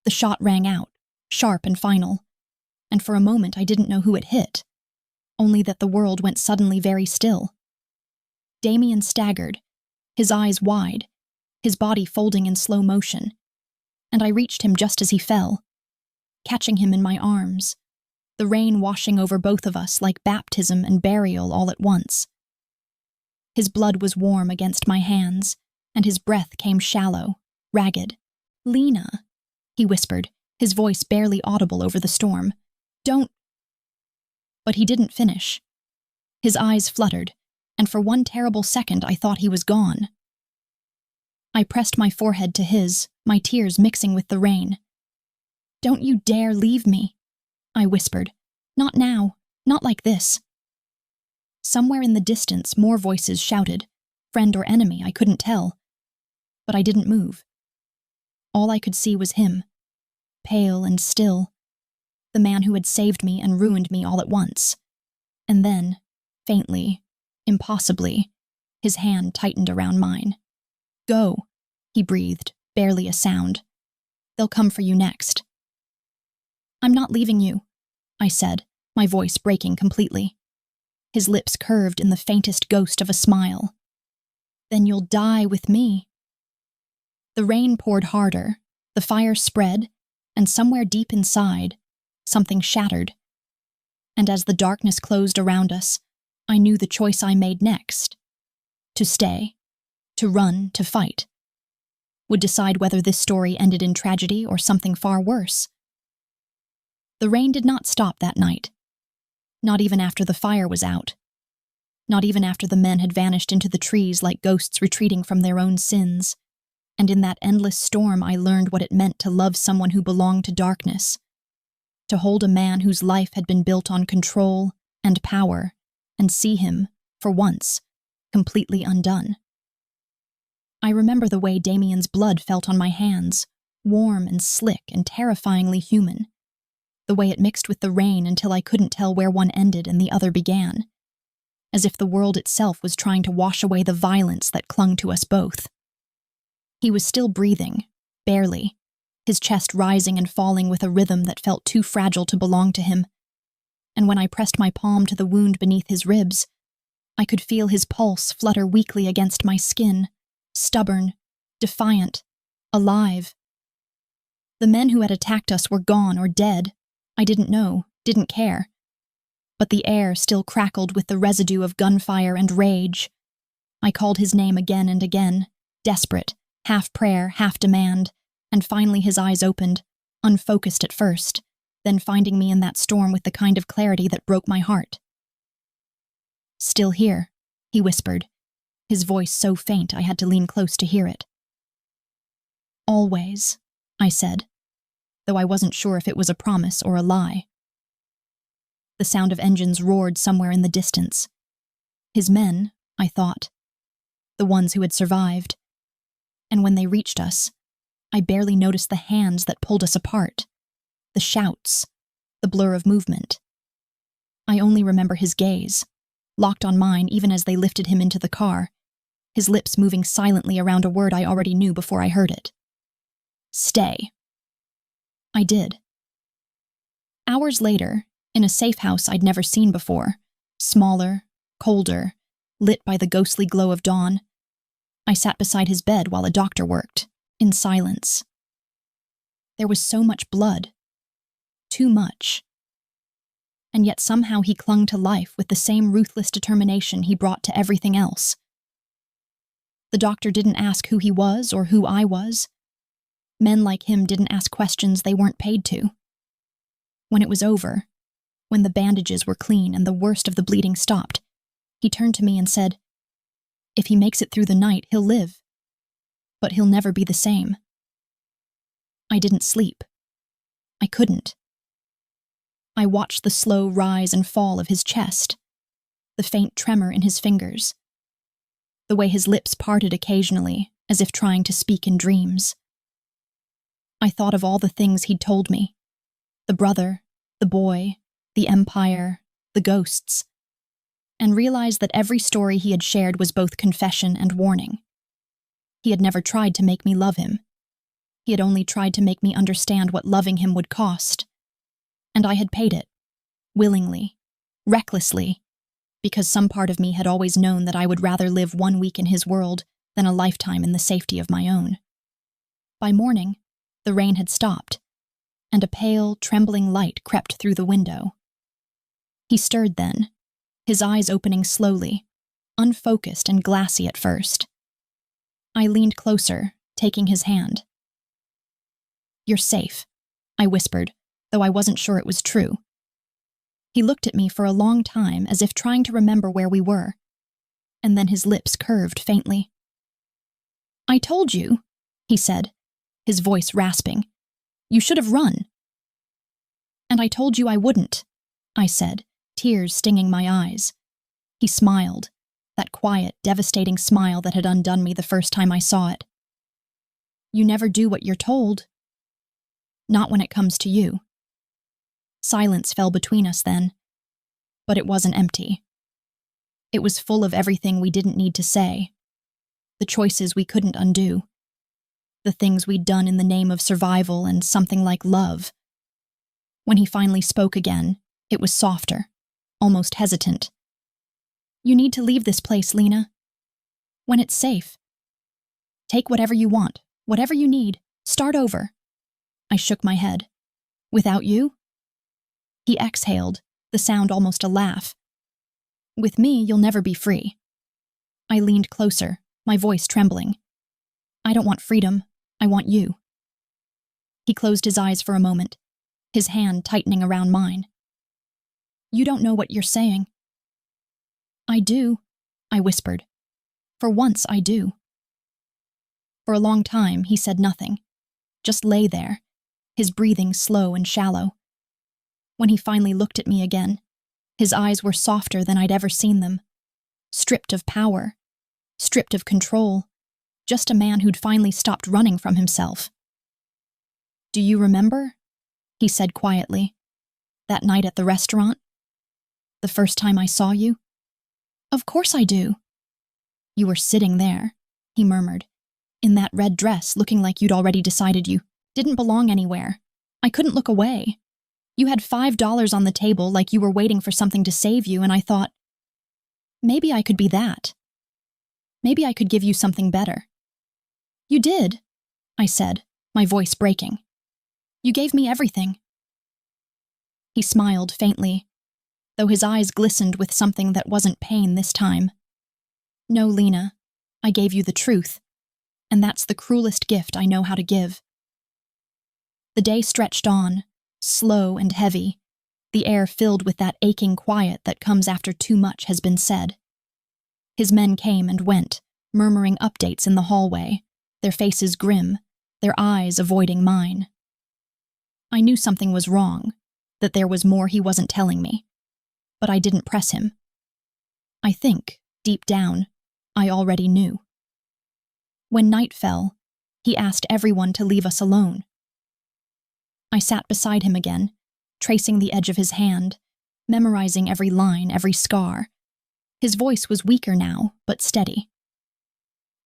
The shot rang out, sharp and final, and for a moment I didn't know who it hit, only that the world went suddenly very still. Damien staggered, his eyes wide, his body folding in slow motion, and I reached him just as he fell, catching him in my arms, the rain washing over both of us like baptism and burial all at once. His blood was warm against my hands, and his breath came shallow, ragged. "Lena," he whispered, his voice barely audible over the storm. "Don't—" But he didn't finish. His eyes fluttered, and for one terrible second I thought he was gone. I pressed my forehead to his, my tears mixing with the rain. "Don't you dare leave me," I whispered. "Not now, not like this." Somewhere in the distance more voices shouted, friend or enemy, I couldn't tell. But I didn't move. All I could see was him, pale and still, the man who had saved me and ruined me all at once. And then, faintly, impossibly, his hand tightened around mine. "Go," he breathed, barely a sound. "They'll come for you next." "I'm not leaving you," I said, my voice breaking completely. His lips curved in the faintest ghost of a smile. "Then you'll die with me." The rain poured harder, the fire spread, and somewhere deep inside, something shattered. And as the darkness closed around us, I knew the choice I made next. To stay, to run, to fight, would decide whether this story ended in tragedy or something far worse. The rain did not stop that night. Not even after the fire was out. Not even after the men had vanished into the trees like ghosts retreating from their own sins. And in that endless storm I learned what it meant to love someone who belonged to darkness. To hold a man whose life had been built on control and power, and see him, for once, completely undone. I remember the way Damien's blood felt on my hands, warm and slick and terrifyingly human. The way it mixed with the rain until I couldn't tell where one ended and the other began. As if the world itself was trying to wash away the violence that clung to us both. He was still breathing, barely, his chest rising and falling with a rhythm that felt too fragile to belong to him. And when I pressed my palm to the wound beneath his ribs, I could feel his pulse flutter weakly against my skin, stubborn, defiant, alive. The men who had attacked us were gone or dead. I didn't know, didn't care. But the air still crackled with the residue of gunfire and rage. I called his name again and again, desperate, half prayer, half demand, and finally his eyes opened, unfocused at first, then finding me in that storm with the kind of clarity that broke my heart. "Still here," he whispered, his voice so faint I had to lean close to hear it. "Always," I said, though I wasn't sure if it was a promise or a lie. The sound of engines roared somewhere in the distance. His men, I thought. The ones who had survived. And when they reached us, I barely noticed the hands that pulled us apart, the shouts, the blur of movement. I only remember his gaze, locked on mine even as they lifted him into the car, his lips moving silently around a word I already knew before I heard it. "Stay." I did. Hours later, in a safe house I'd never seen before, smaller, colder, lit by the ghostly glow of dawn. I sat beside his bed while a doctor worked, in silence. There was so much blood. Too much. And yet somehow he clung to life with the same ruthless determination he brought to everything else. The doctor didn't ask who he was or who I was. Men like him didn't ask questions they weren't paid to. When it was over, when the bandages were clean and the worst of the bleeding stopped, he turned to me and said, "If he makes it through the night, he'll live. But he'll never be the same." I didn't sleep. I couldn't. I watched the slow rise and fall of his chest, the faint tremor in his fingers, the way his lips parted occasionally, as if trying to speak in dreams. I thought of all the things he'd told me, the brother, the boy, the empire, the ghosts, and realized that every story he had shared was both confession and warning. He had never tried to make me love him. He had only tried to make me understand what loving him would cost. And I had paid it, willingly, recklessly, because some part of me had always known that I would rather live 1 week in his world than a lifetime in the safety of my own. By morning, the rain had stopped, and a pale, trembling light crept through the window. He stirred then, his eyes opening slowly, unfocused and glassy at first. I leaned closer, taking his hand. "You're safe," I whispered, though I wasn't sure it was true. He looked at me for a long time as if trying to remember where we were, and then his lips curved faintly. "I told you," he said, his voice rasping. "You should have run." "And I told you I wouldn't," I said, tears stinging my eyes. He smiled, that quiet, devastating smile that had undone me the first time I saw it. "You never do what you're told." "Not when it comes to you." Silence fell between us then, but it wasn't empty. It was full of everything we didn't need to say, the choices we couldn't undo, the things we'd done in the name of survival and something like love. When he finally spoke again, it was softer, almost hesitant. "You need to leave this place, Lena. When it's safe. Take whatever you want, whatever you need, start over." I shook my head. "Without you?" He exhaled, the sound almost a laugh. "With me, you'll never be free." I leaned closer, my voice trembling. "I don't want freedom, I want you." He closed his eyes for a moment, his hand tightening around mine. "You don't know what you're saying." "I do," I whispered. "For once, I do." For a long time, he said nothing, just lay there, his breathing slow and shallow. When he finally looked at me again, his eyes were softer than I'd ever seen them, stripped of power, stripped of control, just a man who'd finally stopped running from himself. "Do you remember?" he said quietly. "That night at the restaurant? The first time I saw you?" "Of course I do." "You were sitting there," he murmured, "in that red dress, looking like you'd already decided you didn't belong anywhere. I couldn't look away. You had $5 on the table like you were waiting for something to save you, and I thought, maybe I could be that. Maybe I could give you something better." "You did," I said, my voice breaking. "You gave me everything." He smiled faintly, though his eyes glistened with something that wasn't pain this time. "No, Lena, I gave you the truth, and that's the cruelest gift I know how to give." The day stretched on, slow and heavy, the air filled with that aching quiet that comes after too much has been said. His men came and went, murmuring updates in the hallway, their faces grim, their eyes avoiding mine. I knew something was wrong, that there was more he wasn't telling me, but I didn't press him. I think, deep down, I already knew. When night fell, he asked everyone to leave us alone. I sat beside him again, tracing the edge of his hand, memorizing every line, every scar. His voice was weaker now, but steady.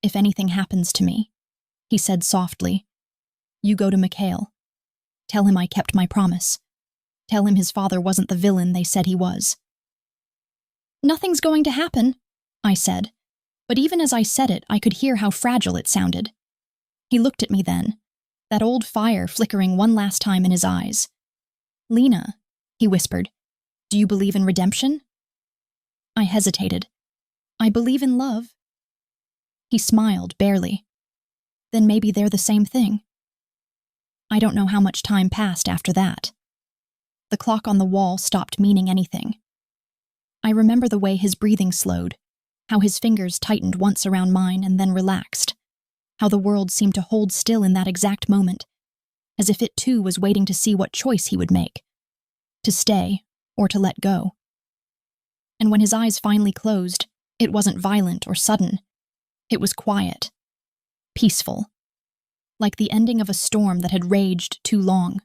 "If anything happens to me," he said softly, "you go to Mikhail. Tell him I kept my promise. Tell him his father wasn't the villain they said he was. Nothing's going to happen, I said, but even as I said it, I could hear how fragile it sounded. He looked at me then, that old fire flickering one last time in his eyes. Lena, he whispered, do you believe in redemption? I hesitated. I believe in love. He smiled, barely. Then maybe they're the same thing. I don't know how much time passed after that. The clock on the wall stopped meaning anything. I remember the way his breathing slowed, how his fingers tightened once around mine and then relaxed, how the world seemed to hold still in that exact moment, as if it too was waiting to see what choice he would make, to stay or to let go. And when his eyes finally closed, it wasn't violent or sudden. It was quiet, peaceful, like the ending of a storm that had raged too long.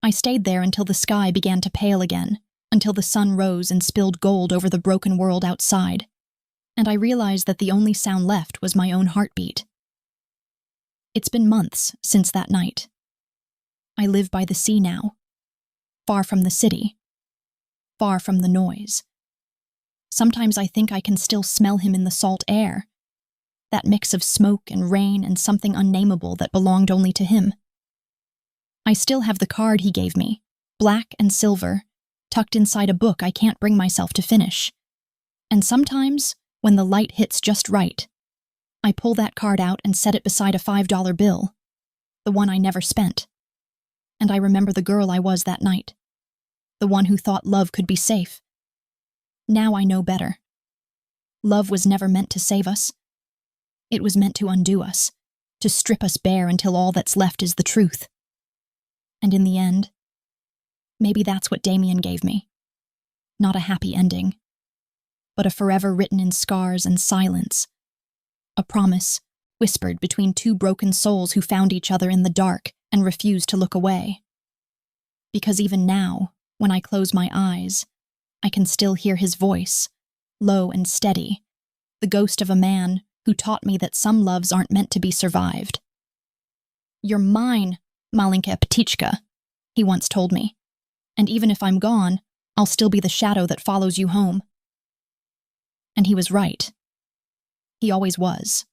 I stayed there until the sky began to pale again, until the sun rose and spilled gold over the broken world outside, and I realized that the only sound left was my own heartbeat. It's been months since that night. I live by the sea now, far from the city, far from the noise. Sometimes I think I can still smell him in the salt air, that mix of smoke and rain and something unnameable that belonged only to him. I still have the card he gave me, black and silver, tucked inside a book I can't bring myself to finish. And sometimes, when the light hits just right, I pull that card out and set it beside a $5 bill, the one I never spent. And I remember the girl I was that night, the one who thought love could be safe. Now I know better. Love was never meant to save us. It was meant to undo us, to strip us bare until all that's left is the truth. And in the end, maybe that's what Damien gave me. Not a happy ending, but a forever written in scars and silence. A promise, whispered between two broken souls who found each other in the dark and refused to look away. Because even now, when I close my eyes, I can still hear his voice, low and steady, the ghost of a man who taught me that some loves aren't meant to be survived. You're mine, Malinka Ptichka, he once told me, and even if I'm gone, I'll still be the shadow that follows you home. And he was right. He always was.